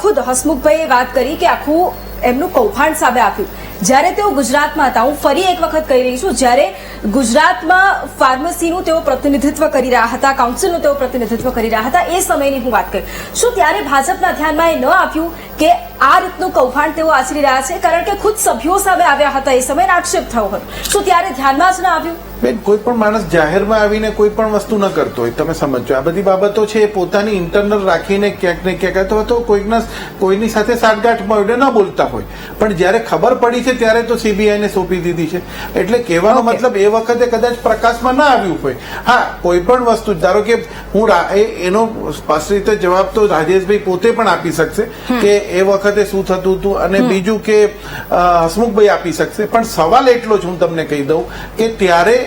ખુદ હસમુખભાઈએ વાત કરી કે આખું એમનું કૌભાંડ સામે આપ્યું, જ્યારે તેઓ ગુજરાતમાં હતા, હું ફરી એક વખત કહી રહી છું, જ્યારે ગુજરાતમાં ફાર્મસીનું તેઓ પ્રતિનિધિત્વ કરી રહ્યા હતા, કાઉન્સિલનું તેઓ પ્રતિનિધિત્વ કરી રહ્યા હતા, એ સમયની હું વાત કરી. શું ત્યારે ભાજપના ધ્યાનમાં એ ન આવ્યું કે આ રીતનું કૌભાંડ તેઓ આચરી રહ્યા છે? કારણ કે ખુદ સભ્યો સામે આવ્યા હતા એ સમયે આક્ષેપ થયો હતો. શું ત્યારે ધ્યાનમાં જ ન આવ્યું? બેન, કોઈ પણ માણસ જાહેરમાં આવીને કોઈ પણ વસ્તુ ન કરતો હોય, તમે સમજો. આ બધી બાબતો છે એ પોતાની ઇન્ટરનલ રાખીને ક્યાંક ને ક્યાંક અથવા તો કોઈની સાથે સાઠગાંઠમાં હોય ન બોલતા હોય, પણ જ્યારે ખબર પડી છે ત્યારે તો સીબીઆઈને સોંપી દીધી છે. એટલે કહેવાનો મતલબ એ વખતે કદાચ પ્રકાશમાં ના આવ્યું હોય. હા, કોઈ પણ વસ્તુ, ધારો કે હું એનો સ્પષ્ટ રીતે જવાબ તો રાજેશભાઈ પોતે પણ આપી શકશે કે એ વખતે શું થતું હતું, અને બીજું કે હસમુખભાઈ આપી શકશે. પણ સવાલ એટલો જ હું તમને કહી દઉં કે ત્યારે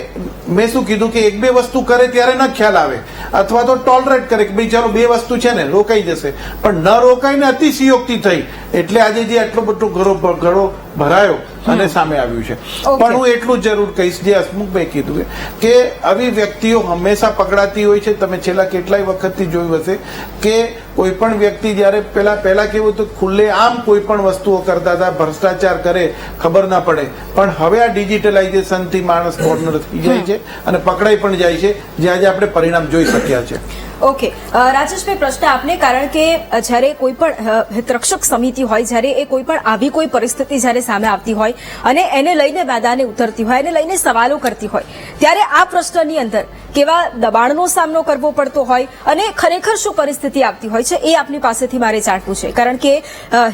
મેં શું કીધું કે એક બે વસ્તુ કરે ત્યારે ન ખ્યાલ આવે, અથવા તો ટોલરેટ કરે કે ભાઈ ચાલો બે વસ્તુ છે ને રોકાઈ જશે, પણ ન રોકાઈને અતિશયોક્તિ થઈ એટલે આજે જે આટલો બધો ઘડો ભરાયો અને સામે આવ્યું છે. પણ હું એટલું જ જરૂર કહીશ, જે હસમુખભાઈ કીધું કે આવી વ્યક્તિઓ હંમેશા પકડાતી હોય છે. તમે છેલ્લા કેટલાય વખતથી જોયું હશે કે કોઈ પણ વ્યક્તિ જયારે પહેલા કેવું હતું, ખુલ્લે આમ કોઈ પણ વસ્તુઓ કરતા હતા, ભ્રષ્ટાચાર કરે ખબર ના પડે, પણ હવે આ ડિજિટલાઇઝેશન થી માણસ કોર્નર થઈ જાય છે અને પકડાઈ પણ જાય છે, જે આજે આપણે પરિણામ જોઈ શક્યા છે. ઓકે, રાજેશભાઈ, પ્રશ્ન આપને, કારણ કે જ્યારે કોઈ પણ હિતરક્ષક સમિતિ હોય, જ્યારે એ કોઈ પણ આવી કોઈ પરિસ્થિતિ જ્યારે સામે આવતી હોય અને એને લઈને મેદાને ઉતરતી હોય, એને લઈને સવાલો કરતી હોય, ત્યારે આ પ્રશ્નની અંદર કેવા દબાણનો સામનો કરવો પડતો હોય અને ખરેખર શું પરિસ્થિતિ આવતી હોય છે, એ આપની પાસેથી મારે જાણવું છે. કારણ કે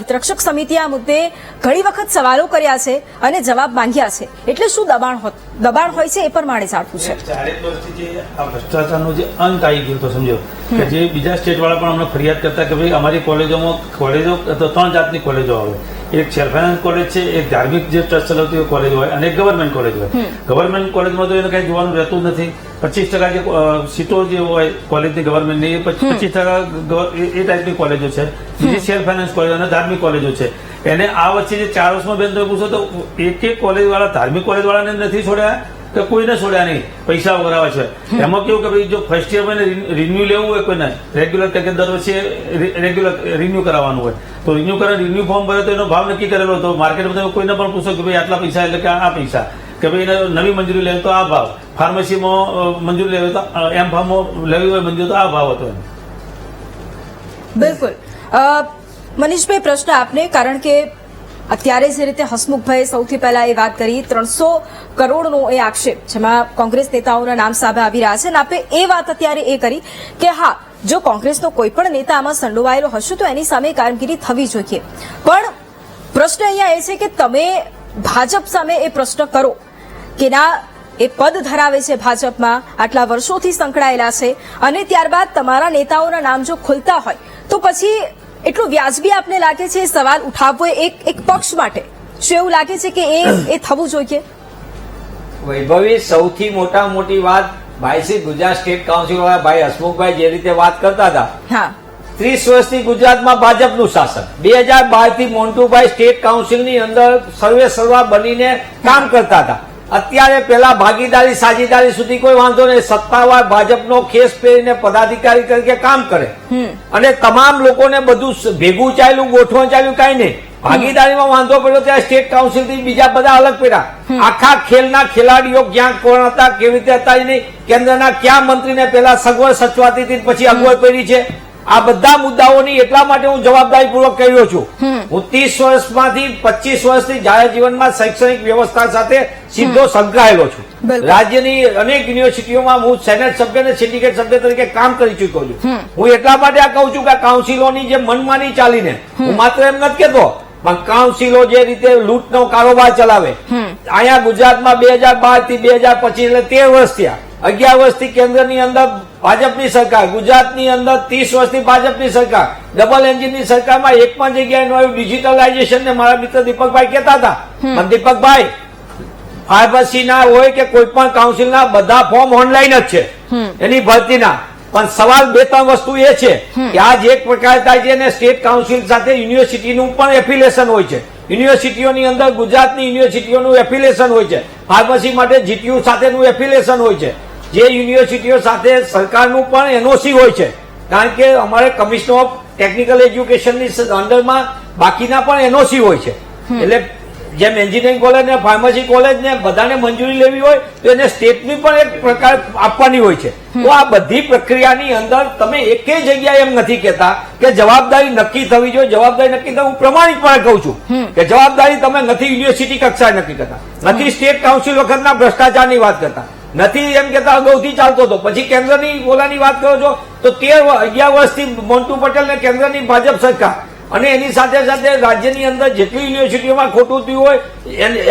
હિતરક્ષક સમિતિ આ મુદ્દે ઘણી વખત સવાલો કર્યા છે અને જવાબ માંગ્યા છે, એટલે શું દબાણ હોય છે એ પણ મારે જાણવું છે. ચારેક વર્ષથી જે આ ભ્રષ્ટાચારનો જે અંત આવી ગયો તો સમજો કે જે બીજા સ્ટેટ વાળા પણ અમને ફરિયાદ કરતા કે ભાઈ અમારી કોલેજો ત્રણ જાતની કોલેજો આવે, એક સેલ્ફ ફાઇનાન્સ કોલેજ છે, એક ધાર્મિક જે ટ્રસ્ટ ચલાવતી કોલેજ હોય અને એક ગવર્મેન્ટ કોલેજ હોય. ગવર્મેન્ટ કોલેજમાં તો એને કઈ જોવાનું રહેતું નથી. 25% જે સીટો જે હોય કોલેજની ગવર્મેન્ટની, એ 25% એ ટાઈપની કોલેજો છે. બીજી સેલ્ફ ફાઇનાન્સ કોલેજ અને ધાર્મિક કોલેજો છે. એને આ વચ્ચે જે 4 વર્ષમાં બેન તમે પૂછો તો એક કોલેજ વાળા ધાર્મિક કોલેજ વાળાને નથી છોડ્યા કે કોઈને છોડ્યા નહીં, પૈસા વગર આવે છે. એમાં કેવું કે ભાઈ જો ફર્સ્ટ યર માં રિન્યુ લેવું હોય કોઈને રેગ્યુલર કે દર વર્ષે રેગ્યુલર રિન્યુ કરાવવાનું હોય તો રિન્યુ ફોર્મ ભરે તો એનો ભાવ નક્કી કરેલો હતો. માર્કેટમાં તમે કોઈને પણ પૂછો કે ભાઈ આટલા પૈસા એટલે કે આ પૈસા, કે ભાઈ એને નવી મંજૂરી લેવી તો આ ભાવ, ફાર્મસીમાં મંજૂરી લેવી તો એમ ફાર્મમાં લેવી હોય મંજૂરી તો આ ભાવ હતો. બિલકુલ. મનીષભાઈ, પ્રશ્ન આપને, કારણ કે અત્યારે જે રીતે હસમુખભાઈ સૌથી પહેલા એ વાત કરી 300 કરોડનો એ આક્ષેપ, જેમાં કોંગ્રેસ નેતાઓના નામ સામે આવી રહ્યા છે, અને આપે એ વાત અત્યારે એ કરી કે હા, જો કોંગ્રેસનો કોઈ પણ નેતા આમાં સંડોવાયેલો હશે તો એની સામે કામગીરી થવી જોઈએ. પણ પ્રશ્ન અહીંયા એ છે કે તમે ભાજપ સામે એ પ્રશ્ન કરો કે ના, એ પદ ધરાવે છે ભાજપમાં, આટલા વર્ષોથી સંકળાયેલા છે, અને ત્યારબાદ તમારા નેતાઓના નામ જો ખુલતા હોય તો પછી એટલું વ્યાજબી આપને લાગે છે સવાલ ઉઠાવવો એક પક્ષ માટે? શું એવું લાગે છે કે એ થવું જોઈએ? વૈભવી, સૌથી મોટી વાત ભાઈ શ્રી ગુજરાત સ્ટેટ કાઉન્સિલ વાળા ભાઈ હસમુખભાઈ જે રીતે વાત કરતા હતા, હા, 30 વર્ષથી ગુજરાતમાં ભાજપનું શાસન, 2012 થી મોન્ટુભાઈ સ્ટેટ કાઉન્સિલની અંદર સર્વા બનીને કામ કરતા હતા. અત્યારે પેલા ભાગીદારી સાझीदारी સુધી કોઈ વાંધો નહીં, સત્તાવાર ભાજપનો ખેસ પહેરીને પદાધિકારી તરીકે કામ કરે અને તમામ લોકોને બધું ભેગું ચાલ્યું, ગોઠવણ ચાલ્યું, કઈ નહીં. ભાગીદારીમાં વાંધો પડ્યો ત્યારે સ્ટેટ કાઉન્સિલ થી બીજા બધા અલગ પડ્યા. આખા ખેલના ખેલાડીઓ ક્યાં કોણ હતા, કેવી રીતે હતા, નહીં કેન્દ્રના કયા મંત્રીને પેલા સગવડ સચવાતી હતી પછી અગવડ પડી છે. આ બધા મુદ્દાઓની એટલા માટે હું જવાબદારીપૂર્વક કહ્યો છું. હું 30 વર્ષમાંથી 25 વર્ષથી જાહેર જીવનમાં શૈક્ષણિક વ્યવસ્થા સાથે સીધો સંકળાયેલો છું. રાજ્યની અનેક યુનિવર્સિટીઓમાં હું સેનેટ સભ્ય અને સિન્ડિકેટ સભ્ય તરીકે કામ કરી ચૂક્યો છું. હું એટલા માટે આ કહું છું કે કાઉન્સિલોની જે મનમાની ચાલીને, હું માત્ર એમ નથી કહેતો, પણ કાઉન્સિલો જે રીતે લૂંટનો કારોબાર ચલાવે, અહીંયા ગુજરાતમાં 2012 થી 2025 એટલે 13 વર્ષ થયા. 11 વર્ષથી કેન્દ્રની અંદર ભાજપની સરકાર, ગુજરાતની અંદર 30 વર્ષથી ભાજપની સરકાર, ડબલ એન્જિનની સરકારમાં એક પણ જગ્યાએ નો આવ્યું ડિજિટલાઇઝેશન ને મારા મિત્ર દીપકભાઈ કહેતા હતા. પણ દીપકભાઈ, ફાર્મસીના હોય કે કોઈ પણ કાઉન્સિલના બધા ફોર્મ ઓનલાઈન જ છે એની ભરતીના. પણ સવાલ 2-3 વસ્તુ એ છે કે આ જે એક પ્રકાર થાય છે અને સ્ટેટ કાઉન્સિલ સાથે યુનિવર્સિટીનું પણ એફિલિએશન હોય છે. યુનિવર્સિટીઓની અંદર ગુજરાતની યુનિવર્સિટીઓનું એફિલિએશન હોય છે. ફાર્મસી માટે જીટીયુ સાથેનું એફિલિએશન હોય છે. જે યુનિવર્સિટીઓ સાથે સરકારનું પણ એનઓસી હોય છે, કારણ કે અમારે કમિશનર ઓફ ટેકનિકલ એજ્યુકેશનની અંડરમાં બાકીના પણ એનઓસી હોય છે. એટલે જેમ એન્જિનિયરિંગ કોલેજ ને ફાર્મસી કોલેજ ને બધાને મંજૂરી લેવી હોય તો એને સ્ટેટની પણ એક પ્રકાર આપવાની હોય છે. તો આ બધી પ્રક્રિયાની અંદર તમે એકેય જગ્યાએ એમ નથી કહેતા કે જવાબદારી નક્કી થવી જોઈએ. જવાબદારી નક્કી થવું હું પ્રમાણિકપણે કહું છું કે જવાબદારી તમે નથી યુનિવર્સિટી કક્ષાએ નક્કી કરતા, નથી સ્ટેટ કાઉન્સિલ વખતના ભ્રષ્ટાચારની વાત કરતા, નથી એમ કહેતા અગાઉથી ચાલતો હતો. પછી કેન્દ્રની ઓલાની વાત કરો છો તો 11 વર્ષથી મોન્ટુ પટેલ ને કેન્દ્રની ભાજપ સરકાર અને એની સાથે સાથે રાજ્યની અંદર જેટલી યુનિવર્સિટીઓમાં ખોટું થયું હોય,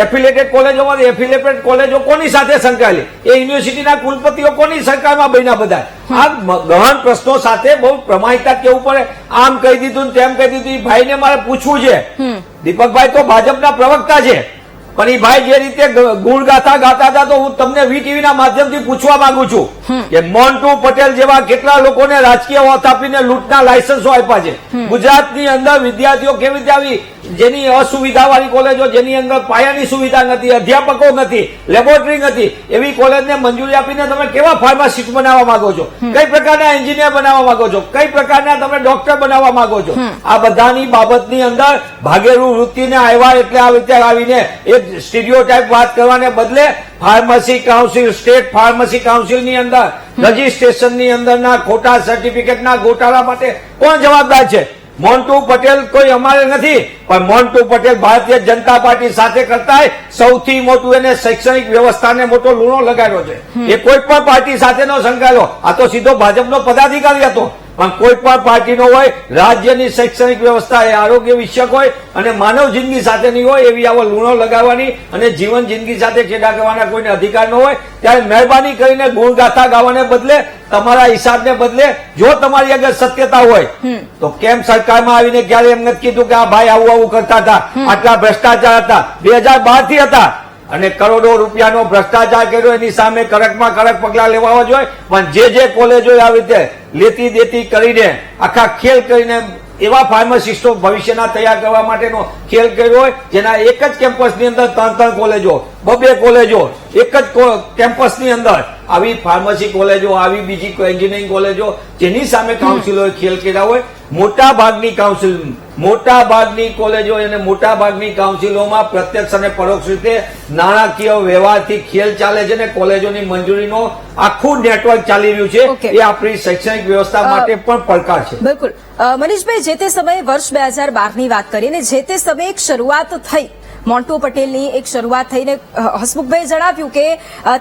એફિલેટેડ કોલેજોમાં એફિલેટેડ કોલેજો કોની સાથે સંકળાયેલી, એ યુનિવર્સિટીના કુલપતિઓ કોની સરકારમાં બન્યા બધા. આ ગહન પ્રશ્નો સાથે બહુ પ્રમાણિકતા કેવું પડે. આમ કહી દીધું ને તેમ કહી દીધું. ભાઈને મારે પૂછવું છે, દીપકભાઈ તો ભાજપના પ્રવક્તા છે, પણ એ ભાઈ જે રીતે ગુણગાથા ગાતા હતા તો હું તમને વીટીવી ના માધ્યમથી પૂછવા માંગુ છું કે મોન્ટુ પટેલ જેવા કેટલા લોકોને રાજકીય ઓથ આપીને લૂંટના લાયસન્સો આપ્યા છે. ગુજરાતની અંદર વિદ્યાર્થીઓ કેવી રીતે આવી, જેની અસુવિધા વાળી કોલેજો, જેની અંદર પાયાની સુવિધા નથી, અધ્યાપકો નથી, લેબોરેટરી નથી, એવી કોલેજને મંજૂરી આપીને તમે કેવા ફાર્માસિસ્ટ બનાવવા માંગો છો, કઈ પ્રકારના એન્જિનિયર બનાવવા માંગો છો, કઈ પ્રકારના તમે ડોક્ટર બનાવવા માંગો છો. આ બધાની બાબતની અંદર ભાગેડુ વૃત્તિને આવ્યા એટલે આ રીતે આવીને એક સ્ટીરિયોટાઇપ વાત કરવાને બદલે ફાર્મસી કાઉન્સિલ, સ્ટેટ ફાર્મસી કાઉન્સિલની અંદર રજીસ્ટ્રેશનની અંદરના ખોટા સર્ટિફિકેટના ગોટાળા માટે કોણ જવાબદાર છે? મોન્ટુ પટેલ કોઈ અમારે નથી, પણ મોન્ટુ પટેલ ભારતીય જનતા પાર્ટી સાથે કરતા સૌથી મોટું એને શૈક્ષણિક વ્યવસ્થાને મોટો લૂણો લગાડ્યો છે. એ કોઈ પણ પાર્ટી સાથે નો સંકળાયેલો, આ તો સીધો ભાજપનો પદાધિકારી હતો. પણ કોઈ પણ પાર્ટીનો હોય, રાજ્યની શૈક્ષણિક વ્યવસ્થા એ આરોગ્ય વિષયક હોય અને માનવ જિંદગી સાથેની હોય, એવી આવો લૂણો લગાવવાની અને જીવન જિંદગી સાથે ખેડા કરવાના કોઈને અધિકાર ન હોય. ત્યારે મહેરબાની કરીને ગુણગાથા ગાવાને બદલે, તમારા હિસાબને બદલે, જો તમારી આગળ સત્યતા હોય તો કેમ સરકારમાં આવીને ક્યારે એમ નથી કીધું કે આ ભાઈ આવું આવું કરતા હતા, આટલા ભ્રષ્ટાચાર હતા, 2012 થી હતા અને કરોડો રૂપિયાનો ભ્રષ્ટાચાર કર્યો, એની સામે કડકમાં કડક પગલા લેવા જોઈએ. પણ જે કોલેજો આવી રીતે લેતી દેતી કરીને આખા ખેલ કરીને એવા ફાર્માસિસ્ટો ભવિષ્યના તૈયાર કરવા માટેનો ખેલ કર્યો હોય, જેના એક જ કેમ્પસની અંદર 3 કોલેજો, 2 કોલેજો એક જ કેમ્પસની અંદર આવી ફાર્મસી કોલેજો, આવી બીજી એન્જિનિયરિંગ કોલેજો, જેની સામે કાઉન્સિલોએ ખેલ કર્યા હોય. મોટા ભાગની કાઉન્સિલ, મોટા ભાગની કોલેજો અને મોટા ભાગની કાઉન્સિલોમાં પ્રત્યક્ષ અને પરોક્ષ રીતે નાણાકીય વ્યવહારથી ખેલ ચાલે છે અને કોલેજોની મંજૂરીનો આખું નેટવર્ક ચાલી રહ્યું છે. એ આપણી શૈક્ષણિક વ્યવસ્થા માટે પણ પડકાર છે. બિલકુલ મનીષભાઈ, જે તે સમયે વર્ષ 2012ની વાત કરીને જે તે સમયે એક શરૂઆત થઈ, મોન્ટુ પટેલની એક શરૂઆત થઈને હસમુખભાઈ જણાવ્યું કે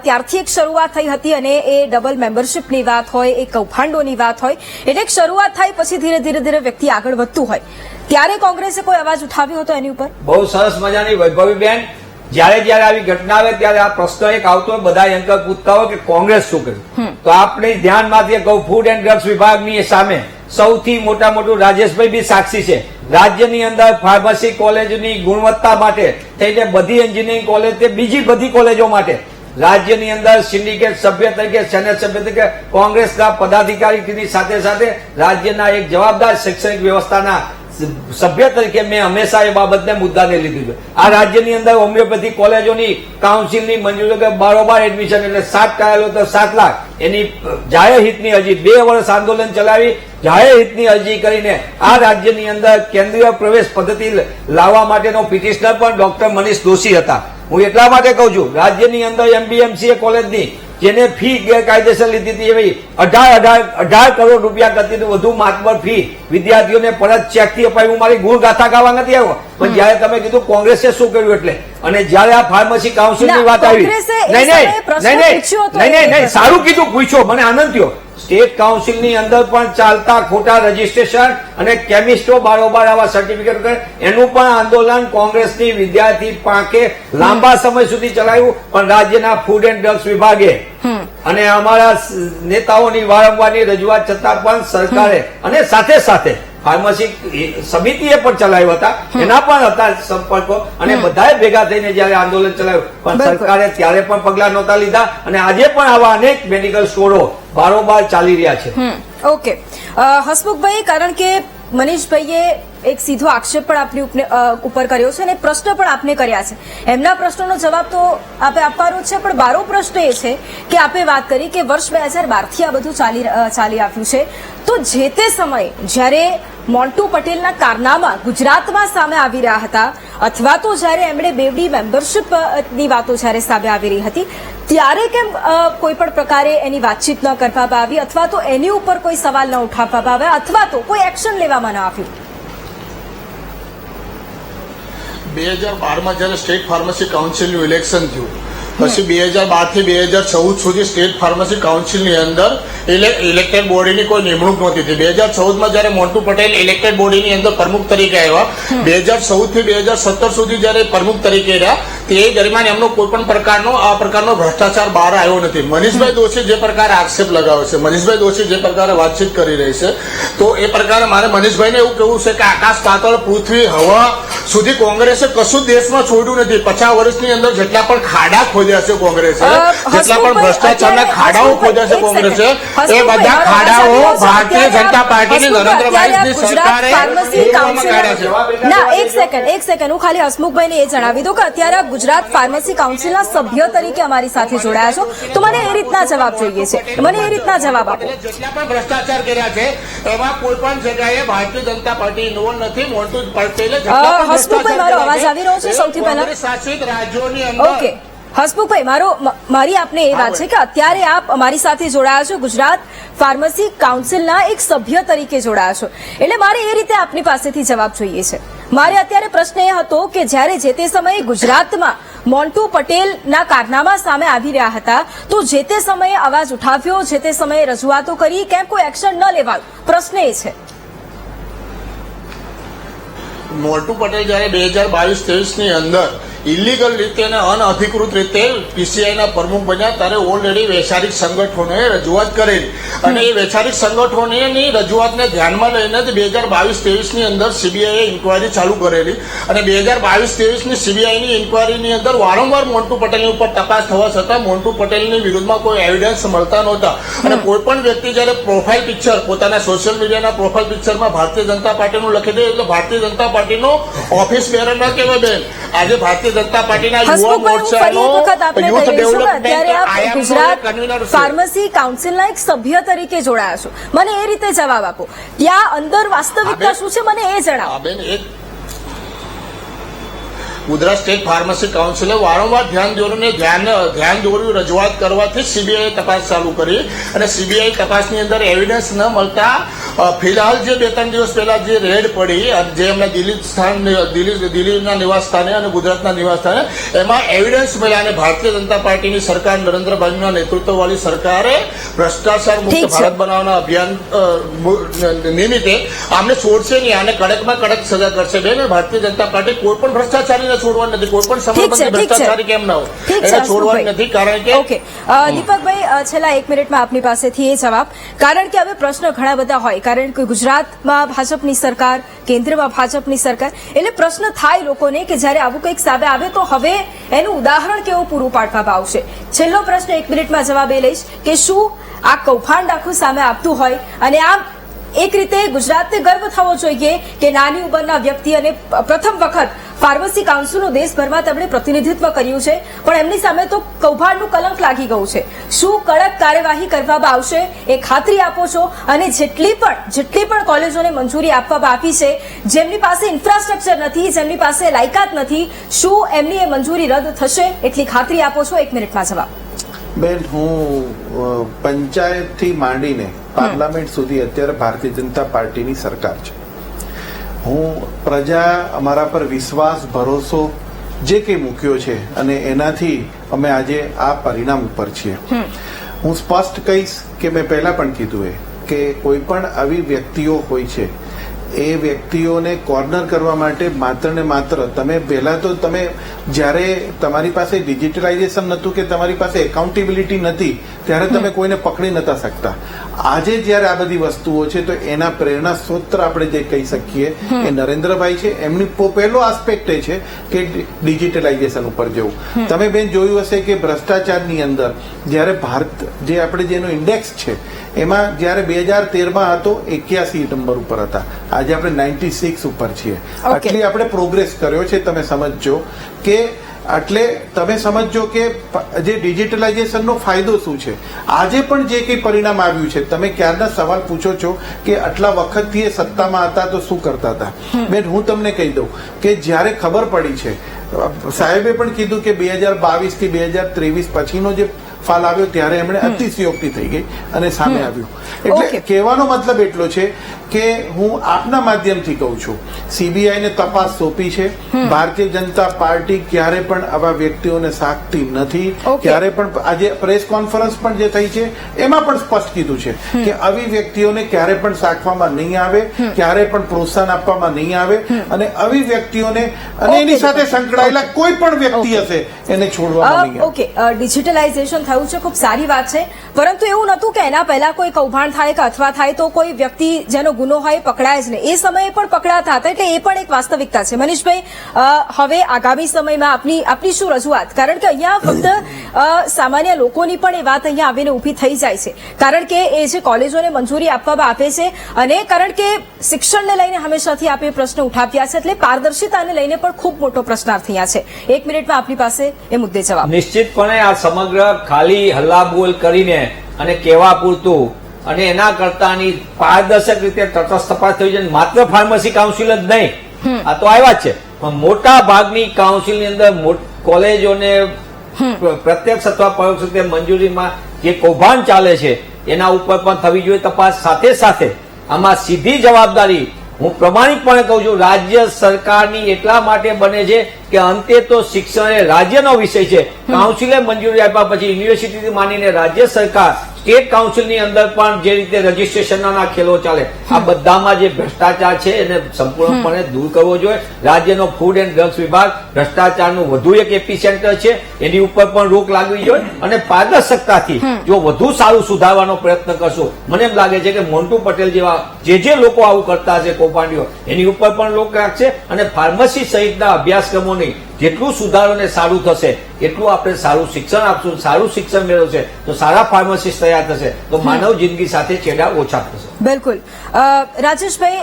ત્યારથી એક શરૂઆત થઈ હતી અને એ ડબલ મેમ્બરશીપની વાત હોય, એ કૌભાંડોની વાત હોય, એટલે એક શરૂઆત થાય પછી ધીરે ધીરે વ્યક્તિ આગળ વધતું હોય. ત્યારે કોંગ્રેસે કોઈ અવાજ ઉઠાવ્યો હતો એની ઉપર? બહુ સરસ મજાની વૈભવીબેન, જયારે આવી ઘટના આવે ત્યારે આ પ્રશ્ન એક આવતો હોય, બધા એન્કર પૂછતા હોય કે કોંગ્રેસ શું કર્યું. તો આપણે ધ્યાનમાંથી કહું, ફૂડ એન્ડ ડ્રગ્સ વિભાગની સામે સૌથી મોટું રાજેશભાઈ બી સાક્ષી છે. રાજ્યની અંદર ફાર્મસી કોલેજની ગુણવત્તા માટે થઈને બધી એન્જિનિયરિંગ કોલેજ, બીજી બધી કોલેજો માટે રાજ્યની અંદર સિન્ડિકેટ સભ્ય તરીકે, સેનેટ સભ્ય તરીકે કોંગ્રેસના પદાધિકારીની સાથે સાથે રાજ્યના એક જવાબદાર શૈક્ષણિક વ્યવસ્થાના સભ્ય તરીકે મેં હંમેશા એ બાબતને મુદ્દાને લીધું છે. આ રાજ્યની અંદર હોમિયોપેથી કોલેજોની કાઉન્સિલની મંજૂરી કે બારોબાર એડમિશન, એટલે 7 ટ્રાયલો તો 7 લાખ, એની જાહેર હિતની અરજી 2 વર્ષ આંદોલન ચલાવી જાહેર હિતની અરજી કરીને આ રાજ્યની અંદર કેન્દ્રીય પ્રવેશ પદ્ધતિ લાવવા માટેનો પિટિશનર પણ ડોક્ટર મનીષ દોશી હતા. હું એટલા માટે કહું છું, રાજ્યની અંદર MBMCA કોલેજની જેને ફી ગેરકાયદેસર લીધી હતી એવી 18 કરોડ રૂપિયા કરતી વધુ માતબર ફી વિદ્યાર્થીઓને પરત ચેકથી અપાવી. હું મારી ગુણગાથા ગાવા નથી આવ્યો, પણ જયારે તમે કીધું કોંગ્રેસે શું કર્યું એટલે, અને જયારે આ ફાર્મસી કાઉન્સિલની વાત આવી, નહીં, સારું કીધું, પૂછ્યો, મને આનંદ થયો. સ્ટેટ કાઉન્સિલની અંદર પણ ચાલતા ખોટા રજીસ્ટ્રેશન અને કેમિસ્ટો બારોબાર આવા સર્ટિફિકેટ કરે, એનું પણ આંદોલન કોંગ્રેસની વિદ્યાર્થી પાંખે લાંબા સમય સુધી ચલાવ્યું. પણ રાજ્યના ફૂડ એન્ડ ડ્રગ્સ વિભાગે અને અમારા નેતાઓની વારંવારની રજૂઆત છતાં પણ સરકારે અને સાથે ફાર્મસી સમિતિએ પણ ચલાવ્યા હતા, એના પણ હતા સંપર્કો, અને બધાએ ભેગા થઈને જયારે આંદોલન ચલાવ્યું, પણ સરકારે ત્યારે પણ પગલા નહોતા લીધા. અને આજે પણ આવા અનેક મેડિકલ સ્ટોરો બારોબાર ચાલી રહ્યા છે. ઓકે હસમુખભાઈ, કારણ કે મનીષભાઈએ એક સીધો આક્ષેપ પણ આપની ઉપર કર્યો છે અને પ્રશ્ન પણ આપને કર્યા છે. એમના પ્રશ્નનો જવાબ તો આપે આપવાનો છે, પણ મારો પ્રશ્ન એ છે કે આપે વાત કરી કે વર્ષ 2012 થી આ બધું ચાલી આવ્યું છે, તો જે તે સમયે જ્યારે મોન્ટુ પટેલના કારનામા ગુજરાતમાં સામે આવી રહ્યા હતા, અથવા તો જ્યારે એમણે બેવડી મેમ્બરશીપની વાતો જ્યારે સામે આવી રહી હતી, ત્યારે કેમ કોઈ પણ પ્રકારે એની વાતચીત ન કરવામાં આવી, અથવા તો એની ઉપર કોઈ સવાલ ન ઉઠાવવામાં આવ્યા, અથવા તો કોઈ એક્શન લેવામાં ન આવ્યું? 2012 જયારે સ્ટેટ ફાર્મસી કાઉન્સિલનું ઇલેક્શન થયું, પછી 2012 થી 2014 સુધી સ્ટેટ ફાર્મસી કાઉન્સિલની અંદર ઇલેક્ટેડ બોડીની કોઈ નિમણૂક નહોતી થઈ. 2014 જયારે મોન્ટુ પટેલ ઇલેક્ટેડ બોડીની અંદર પ્રમુખ તરીકે આવ્યા, 2014 થી 2017 સુધી જયારે પ્રમુખ તરીકે રહ્યા, તે દરમિયાન એમનો કોઈ પણ પ્રકારનો ભ્રષ્ટાચાર બહાર આવ્યો નથી. મનીષભાઈ દોશી જે પ્રકારે આક્ષેપ લગાવે છે, મનીષભાઈ દોશી જે પ્રકારે વાતચીત કરી રહી છે, તો એ પ્રકારે મારે મનીષભાઈને એવું કહેવું છે કે આકાશ પાતાળ પૃથ્વી હવા સુધી કોંગ્રેસે કશું દેશમાં છોડ્યું નથી. 50 વર્ષની અંદર જેટલા પણ ખાડા ખોદ્યા છે કોંગ્રેસે, જેટલા પણ ભ્રષ્ટાચારના ખાડાઓ ખોદ્યા છે કોંગ્રેસે, એ બધા ખાડાઓ ભારતીય જનતા પાર્ટીની નરેન્દ્રભાઈની સરકારે કાઢ્યા છે. ના, એક સેકન્ડ હું ખાલી હસમુખભાઈને એ જણાવી દઉં કે અત્યારે ગુજરાત ફાર્મસી કાઉન્સિલના સભ્ય તરીકે અમારી સાથે જોડાયા છો, તો મને એ રીતના જવાબ જોઈએ છે, મને એ રીતના જવાબ આપો. જેટલા પણ ભ્રષ્ટાચાર કર્યા છે એમાં કોઈ પણ જગ્યાએ ભારતીય જનતા પાર્ટી ઇન્વોલ્વ નથી. મોન્ટુ પટેલે હસમુખભાઈ, મારો અવાજ આવી રહ્યો છે સૌથી પહેલા? શાસિત રાજ્યોની અંદર. ઓકે હસમુખભાઈ, મારી આપને એ વાત છે કે અત્યારે આપ અમારી સાથે જોડાયા છો, ગુજરાત ફાર્મસી કાઉન્સિલના એક સભ્ય તરીકે જોડાયા છો, એટલે મારે એ રીતે આપની પાસેથી જવાબ જોઈએ છે. મારે અત્યારે પ્રશ્ન એ હતો કે જ્યારે જે તે સમયે ગુજરાતમાં મોન્ટુ પટેલના કારનામા સામે આવી રહ્યા હતા, તો જે તે સમયે અવાજ ઉઠાવ્યો, જે તે સમયે રજૂઆતો કરી, કેમ કોઈ એક્શન ન લેવાયું? પ્રશ્ન એ છે. મોન્ટુ પટેલ જયારે 2022-23 ની અંદર ઇલીગલ રીતે અને અનઅધિકૃત રીતે પીસીઆઈના પ્રમુખ બન્યા, ત્યારે ઓલરેડી વૈચારિક સંગઠનોએ રજૂઆત કરેલી, અને એ વૈચારિક સંગઠનોની રજૂઆતને ધ્યાનમાં લઈને 2022-23 ની અંદર સીબીઆઈએ ઇન્કવાયરી ચાલુ કરેલી, અને 2022-23 ની સીબીઆઈની ઇન્કવાયરીની અંદર વારંવાર મોન્ટુ પટેલની ઉપર તપાસ થવા છતાં મોન્ટુ પટેલની વિરુદ્ધમાં કોઈ એવિડન્સ મળતા નહોતા. અને કોઈ પણ વ્યક્તિ જયારે પ્રોફાઇલ પિક્ચર પોતાના સોશિયલ મીડિયાના પ્રોફાઇલ પિક્ચરમાં ભારતીય જનતા પાર્ટીનું લખી દે, એટલે ભારતીય જનતા પાર્ટીનો ઓફિસ બેરર ન કહેવાય બેન. આજે ભારતીય જનતા પાર્ટીના યુવા મોરચાનો યુથ ડેવલપમેન્ટ ગુજરાત ફાર્મસી કાઉન્સિલના એક સભ્ય તરીકે જોડાયા છો, મને એ રીતે જવાબ આપો. ત્યાં અંદર વાસ્તવિકતા શું છે મને એ જણાવો. બેન, ગુજરાત સ્ટેટ ફાર્મસી કાઉન્સિલે વારંવાર ધ્યાન દોર્યું રજૂઆત કરવાથી સીબીઆઈ તપાસ ચાલુ કરી, અને સીબીઆઈ તપાસની અંદર એવિડન્સ ન મળતા ફિલહાલ જે 2-3 દિવસ પહેલા જે રેડ પડી, જે એમના દિલ્હીના નિવાસ સ્થાને અને ગુજરાતના નિવાસ સ્થાને, એમાં એવિડન્સ મળ્યા, અને ભારતીય જનતા પાર્ટીની સરકાર નરેન્દ્રભાઈના નેતૃત્વવાળી સરકારે ભ્રષ્ટાચાર મુક્ત ભારત બનાવવાના અભિયાન નિમિત્તે આમને છોડશે નહીં, આને કડકમાં કડક સજા કરશે. બેન, ભારતીય જનતા પાર્ટી કોઈ પણ ભ્રષ્ટાચારીને છોડવાની નથી, કોઈ પણ સમયબંધી ભ્રષ્ટાચારી કેમ ના હોય એને છોડવાની નથી. કારણ કે ઓકે દીપકભાઈ, છેલ્લા 1 મિનિટમાં આપની પાસેથી એ જવાબ, કારણ કે હવે પ્રશ્ન ઘણા બધા હોય, કારણ કે ગુજરાતમાં ભાજપની સરકાર, કેન્દ્રમાં ભાજપની સરકાર, એટલે પ્રશ્ન થાય લોકોને કે જ્યારે આવું કંઈક સામે આવે તો હવે એનું ઉદાહરણ કેવું પૂરું પાડવામાં આવશે. છેલ્લો પ્રશ્ન 1 મિનિટમાં જવાબ એ લઈશ કે શું આ કૌભાંડ આખું સામે આવતું હોય, અને આમ એક રીતે ગુજરાતને ગર્વ થવો જોઈએ કે નાની ઉંમરના વ્યક્તિ અને પ્રથમ વખત ફાર્મસી કાઉન્સિલનું દેશભરમાં તેમણે પ્રતિનિધિત્વ કર્યું છે, પણ એમની સામે તો કૌભાંડનું કલંક લાગી ગયું છે. શું કડક કાર્યવાહી કરવામાં આવશે એ ખાતરી આપો છો? અને જેટલી પણ કોલેજોને મંજૂરી આપવામાં આવી છે, જેમની પાસે ઇન્ફ્રાસ્ટ્રક્ચર નથી, જેમની પાસે લાયકાત નથી, શું એમની એ મંજૂરી રદ થશે એટલી ખાતરી આપો છો? 1 મિનિટમાં જવાબ. બેન, હું પંચાયતથી માંડીને પાર્લામેન્ટ સુધી અત્યારે ભારતીય જનતા પાર્ટીની સરકાર છે. હું પ્રજા અમારા પર વિશ્વાસ, ભરોસો જે કંઈ મૂક્યો છે, અને એનાથી અમે આજે આ પરિણામ ઉપર છીએ. હું સ્પષ્ટ કહીશ કે મેં પહેલા પણ કીધું કે કોઈ પણ આવી વ્યક્તિઓ હોય છે, એ વ્યક્તિઓને કોર્નર કરવા માટે માત્ર ને માત્ર તમે પહેલા તો તમે જ્યારે તમારી પાસે ડિજિટલાઇઝેશન નહોતું કે તમારી પાસે એકાઉન્ટેબિલિટી નથી, ત્યારે તમે કોઈને પકડી નતા શકતા. આજે જ્યારે આ બધી વસ્તુઓ છે તો એના પ્રેરણા સ્ત્રોત આપણે જે કહી શકીએ એ નરેન્દ્રભાઈ છે. એમની પહેલો આસ્પેક્ટ એ છે કે ડિજિટલાઇઝેશન ઉપર જવું. તમે બેન જોયું હશે કે ભ્રષ્ટાચારની અંદર જ્યારે ભારત જે આપણે જેનો ઇન્ડેક્સ છે એમાં જ્યારે 2013માં હતો 81 નંબર ઉપર હતા, આજે આપણે 96 ઉપર છીએ. આટલી આપણે પ્રોગ્રેસ કર્યો છે. તમે સમજજો કે એટલે તમે સમજો કે જે ડિજિટલાઇઝેશનનો ફાયદો શું છે. આજે પણ જે કંઈ પરિણામ આવ્યું છે, તમે ક્યારના સવાલ પૂછો છો કે આટલા વખતથી એ સત્તામાં હતા તો શું કરતા હતા. બેન હું તમને કહી દઉં કે જ્યારે ખબર પડી છે, સાહેબે પણ કીધું કે 2022 થી 2023 પછીનો જે ફાલ આવ્યો ત્યારે એમણે અતિશયોક્તિ થઈ ગઈ અને સામે આવ્યું. એટલે કહેવાનો મતલબ એટલો છે કે હું આપના માધ્યમથી કહું છું, સીબીઆઈ ને તપાસ સોંપી છે. ભારતીય જનતા પાર્ટી ક્યારે પણ આવા વ્યક્તિઓને સાકતી નથી. ક્યારે પણ આજે પ્રેસ કોન્ફરન્સ પણ જે થઈ છે એમાં પણ સ્પષ્ટ કીધું છે કે આવી વ્યક્તિઓને ક્યારે પણ સાકવામાં નહીં આવે, ક્યારે પણ પ્રોત્સાહન આપવામાં નહીં આવે અને આવી વ્યક્તિઓને અને એની સાથે સંકળાયેલા કોઈ પણ વ્યક્તિ હશે એને છોડવામાં નહીં આવે. ઓકે, ડિજિટલાઇઝેશન થયું છે, ખૂબ સારી વાત છે, પરંતુ એવું નતું કે એના પહેલા કોઈ કૌભાંડ થાય કે અથવા થાય તો કોઈ વ્યક્તિ જેનો ગુનો હોય પકડાય જ નહીં. એ સમયે પણ પકડાતા હતા, એટલે એ પણ એક વાસ્તવિકતા છે. મનીષભાઈ, હવે આગામી સમયમાં આપની શું રજૂઆત? કારણ કે અહીંયા ફક્ત સામાન્ય લોકોની પણ એ વાત અહીંયા આવીને ઉભી થઈ જાય છે, કારણ કે એ જે કોલેજોને મંજૂરી આપવામાં આપે છે અને કારણ કે શિક્ષણને લઈને હંમેશાથી આપે પ્રશ્ન ઉઠાવ્યા છે, એટલે પારદર્શિતાને લઈને પણ ખૂબ મોટો પ્રશ્નાર્થ થયા છે. 1 મિનિટમાં આપની પાસે એ મુદ્દે જવાબ. નિશ્ચિતપણે આ સમગ્ર ખાલી હલ્લાબોલ કરીને અને કહેવા પૂરતું અને એના કરતાની પારદર્શક રીતે તટસ્થ તપાસ થઈ છે. માત્ર ફાર્મસી કાઉન્સિલ જ નહીં, આ તો આવ્યા જ છે, પણ મોટા ભાગની કાઉન્સિલની અંદર કોલેજોને પ્રત્યક્ષ અથવા પરોક્ષ રીતે મંજૂરીમાં જે કૌભાંડ ચાલે છે એના ઉપર પણ થવી જોઈએ તપાસ. સાથે સાથે આમાં સીધી જવાબદારી હું પ્રમાણિકપણે કહું છું રાજ્ય સરકારની એટલા માટે બને છે કે અંતે તો શિક્ષણ એ રાજ્યનો વિષય છે. કાઉન્સિલે મંજૂરી આપ્યા પછી યુનિવર્સિટીથી માનીને રાજ્ય સરકાર સ્ટેટ કાઉન્સિલની અંદર પણ જે રીતે રજીસ્ટ્રેશનના ખેલો ચાલે, આ બધામાં જે ભ્રષ્ટાચાર છે એને સંપૂર્ણપણે દૂર કરવો જોઈએ. રાજ્યનો ફૂડ એન્ડ ડ્રગ્સ વિભાગ ભ્રષ્ટાચારનું વધુ એક એપિસેન્ટર છે, એની ઉપર પણ રોક લાગવી જોઈએ અને પારદર્શકતાથી જો વધુ સારું સુધારવાનો પ્રયત્ન કરશું, મને એમ લાગે છે કે મોન્ટુ પટેલ જેવા જે લોકો આવું કરતા છે કૌભાંડીઓ, એની ઉપર પણ રોક રાખશે અને ફાર્મસી સહિતના અભ્યાસક્રમોની જેટલું સુધારોને સારું થશે એટલું આપણે સારું શિક્ષણ આપશું. સારું શિક્ષણ મેળવશે તો સારા ફાર્માસિસ્ટ તૈયાર થશે, તો માનવ જિંદગી સાથે છેડા ઓછા થશે. બિલકુલ. રાજેશભાઈ,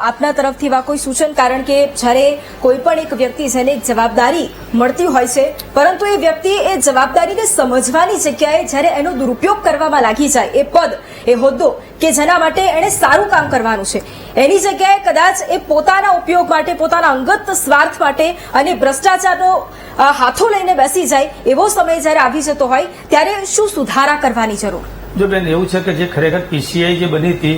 આપના તરફથી એવા કોઈ સૂચન? કારણ કે જ્યારે કોઈ પણ એક વ્યક્તિ જેને એક જવાબદારી મળતી હોય છે, પરંતુ એ વ્યક્તિ એ જવાબદારીને સમજવાની જગ્યાએ જ્યારે એનો દુરુપયોગ કરવામાં લાગી જાય, એ પદ, એ હોદ્દો કે જેના માટે એણે સારું કામ કરવાનું છે, એની જગ્યાએ કદાચ એ પોતાના ઉપયોગ માટે, પોતાના અંગત સ્વાર્થ માટે અને ભ્રષ્ટાચારનો હાથો લઈને બેસી જાય, એવો સમય જ્યારે આવી જતો હોય ત્યારે શું સુધારા કરવાની જરૂર? જો બેન એવું છે કે જે ખરેખર પીસીઆઈ જે બની હતી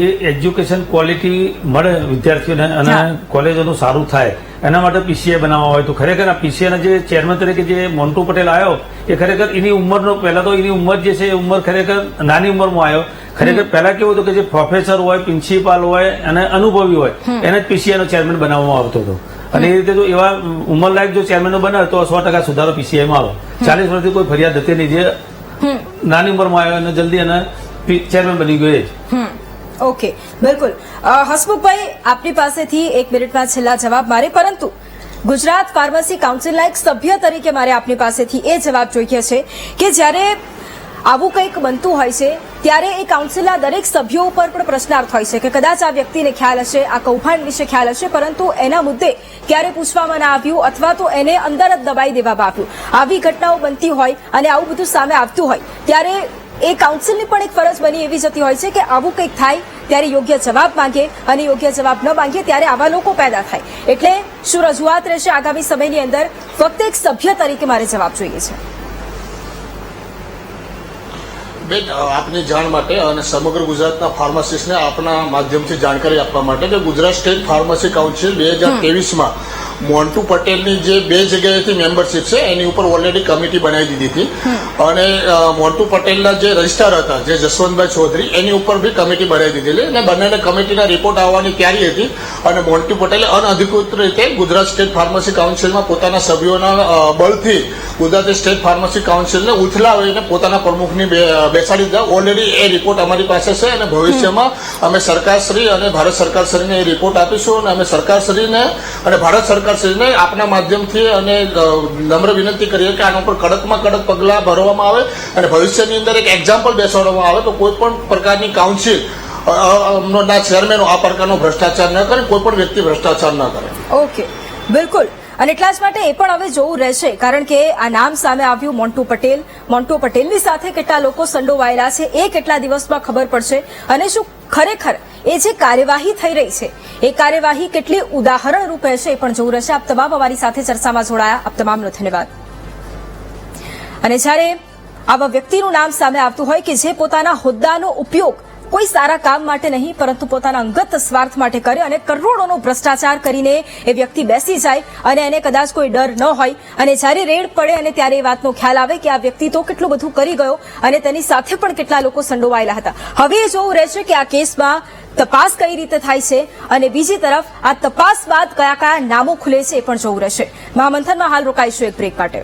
એ એજ્યુકેશન ક્વોલિટી મળે વિદ્યાર્થીઓને અને કોલેજોનું સારું થાય એના માટે પીસીઆઈ બનાવવા હોય તો ખરેખર આ પીસીઆઈના જે ચેરમેન તરીકે જે મોન્ટુ પટેલ આવ્યો એ ખરેખર એની ઉંમરનો, પહેલા તો એની ઉંમર જે છે એ ઉંમર ખરેખર નાની ઉંમરમાં આવ્યો. ખરેખર પહેલા કેવું હતું કે જે પ્રોફેસર હોય, પ્રિન્સિપાલ હોય અને અનુભવી હોય એને જ પીસીઆઈનો ચેરમેન બનાવવામાં આવતો હતો. અને એ રીતે જો એવા ઉંમરલાયક જો ચેરમેનો બનાવે તો 100% સુધારો પીસીઆઈમાં આવે. 40 વર્ષથી કોઈ ફરિયાદ હતી નહીં, જે નાની ઉંમરમાં આવ્યો અને જલ્દી અને ચેરમેન બની ગયો. ઓકે, બિલકુલ. હસમુખભાઈ, આપની પાસેથી 1 મિનિટમાં છેલ્લા જવાબ મારે, પરંતુ ગુજરાત ફાર્મસી કાઉન્સિલના એક સભ્ય તરીકે મારે આપની પાસેથી એ જવાબ જોઈએ છે કે જ્યારે આવું કંઈક બનતું હોય છે ત્યારે એ કાઉન્સિલના દરેક સભ્યો ઉપર પણ પ્રશ્નાર્થ હોય છે કે કદાચ આ વ્યક્તિને ખ્યાલ હશે, આ કૌભાંડ વિશે ખ્યાલ હશે, પરંતુ એના મુદ્દે ક્યારે પૂછવામાં ના આવ્યું અથવા તો એને અંદર જ દબાઈ દેવામાં આવ્યું. આવી ઘટનાઓ બનતી હોય અને આવું બધું સામે આવતું હોય ત્યારે એ કાઉન્સિલની પણ એક ફરજ બની એવી જતી હોય છે કે આવું કંઈક થાય ત્યારે યોગ્ય જવાબ માંગે અને યોગ્ય જવાબ ન માંગે ત્યારે આવા લોકો પેદા થાય. એટલે શું રજૂઆત રહેશે આગામી સમયની અંદર? ફક્ત એક સભ્ય તરીકે મારે જવાબ જોઈએ છે. બેન, આપની જાણ માટે અને સમગ્ર ગુજરાતના ફાર્માસિસ્ટને આપના માધ્યમથી જાણકારી આપવા માટે કે ગુજરાત સ્ટેટ ફાર્મસી કાઉન્સિલ 2023માં મોન્ટુ પટેલની જે 2 જગ્યાએથી મેમ્બરશીપ છે એની ઉપર ઓલરેડી કમિટી બનાવી દીધી હતી અને મોન્ટુ પટેલના જે રજિસ્ટ્રાર હતા જે જસવંતભાઈ ચૌધરી એની ઉપર બી કમિટી બનાવી દીધેલી અને બંનેને કમિટીના રિપોર્ટ આવવાની તૈયારી હતી અને મોન્ટુ પટેલે અનઅધિકૃત રીતે ગુજરાત સ્ટેટ ફાર્મસી કાઉન્સિલમાં પોતાના સભ્યોના બળથી ગુજરાત સ્ટેટ ફાર્મસી કાઉન્સિલને ઉથલાવીને પોતાના પ્રમુખની બેસાડી દીધા. ઓલરેડી એ રિપોર્ટ અમારી પાસે છે અને ભવિષ્યમાં અમે સરકારશ્રી અને ભારત સરકારશ્રીને એ રિપોર્ટ આપીશું અને અમે સરકારશ્રીને અને ભારત સરકારશ્રીને આપના માધ્યમથી અને નમ્ર વિનંતી કરીએ કે આના ઉપર કડકમાં કડક પગલાં ભરવામાં આવે અને ભવિષ્યની અંદર એક એક્ઝામ્પલ બેસાડવામાં આવે તો કોઈ પણ પ્રકારની કાઉન્સિલ ના ચેરમેનો આ પ્રકારનો ભ્રષ્ટાચાર ન કરે, કોઈ પણ વ્યક્તિ ભ્રષ્ટાચાર ન કરે. ઓકે, બિલકુલ. અને એટલા જ માટે એ પણ હવે જોવું રહેશે કારણ કે આ નામ સામે આવ્યું મોન્ટુ પટેલની સાથે કેટલા લોકો સંડોવાયેલા છે એ કેટલા દિવસમાં ખબર પડશે અને શું ખરેખર એ જે કાર્યવાહી થઈ રહી છે એ કાર્યવાહી કેટલી ઉદાહરણ રૂપ રહેશે એ પણ જોવું રહેશે. આપ તમામ અમારી સાથે ચર્ચામાં જોડાયા, આપ તમામનો ધન્યવાદ. અને જ્યારે આવા વ્યક્તિનું નામ સામે આવતું હોય કે જે પોતાના હોદ્દાનો ઉપયોગ કોઈ સારા કામ માટે નહીં પરંતુ પોતાના અંગત સ્વાર્થ માટે કરે અને કરોડોનો ભ્રષ્ટાચાર કરીને એ વ્યક્તિ બેસી જાય અને એને કદાચ કોઈ ડર ન હોય અને જ્યારે રેડ પડે અને ત્યારે એ વાતનો ખ્યાલ આવે કે આ વ્યક્તિ તો કેટલું બધું કરી ગયો અને તેની સાથે પણ કેટલા લોકો સંડોવાયેલા હતા. હવે એ જોવું રહેશે કે આ કેસમાં તપાસ કઈ રીતે થાય છે અને બીજી તરફ આ તપાસ બાદ કયા કયા નામો ખુલે છે એ પણ જોવું રહેશે. મહામંથનમાં હાલ રોકાઈશું એક બ્રેક માટે.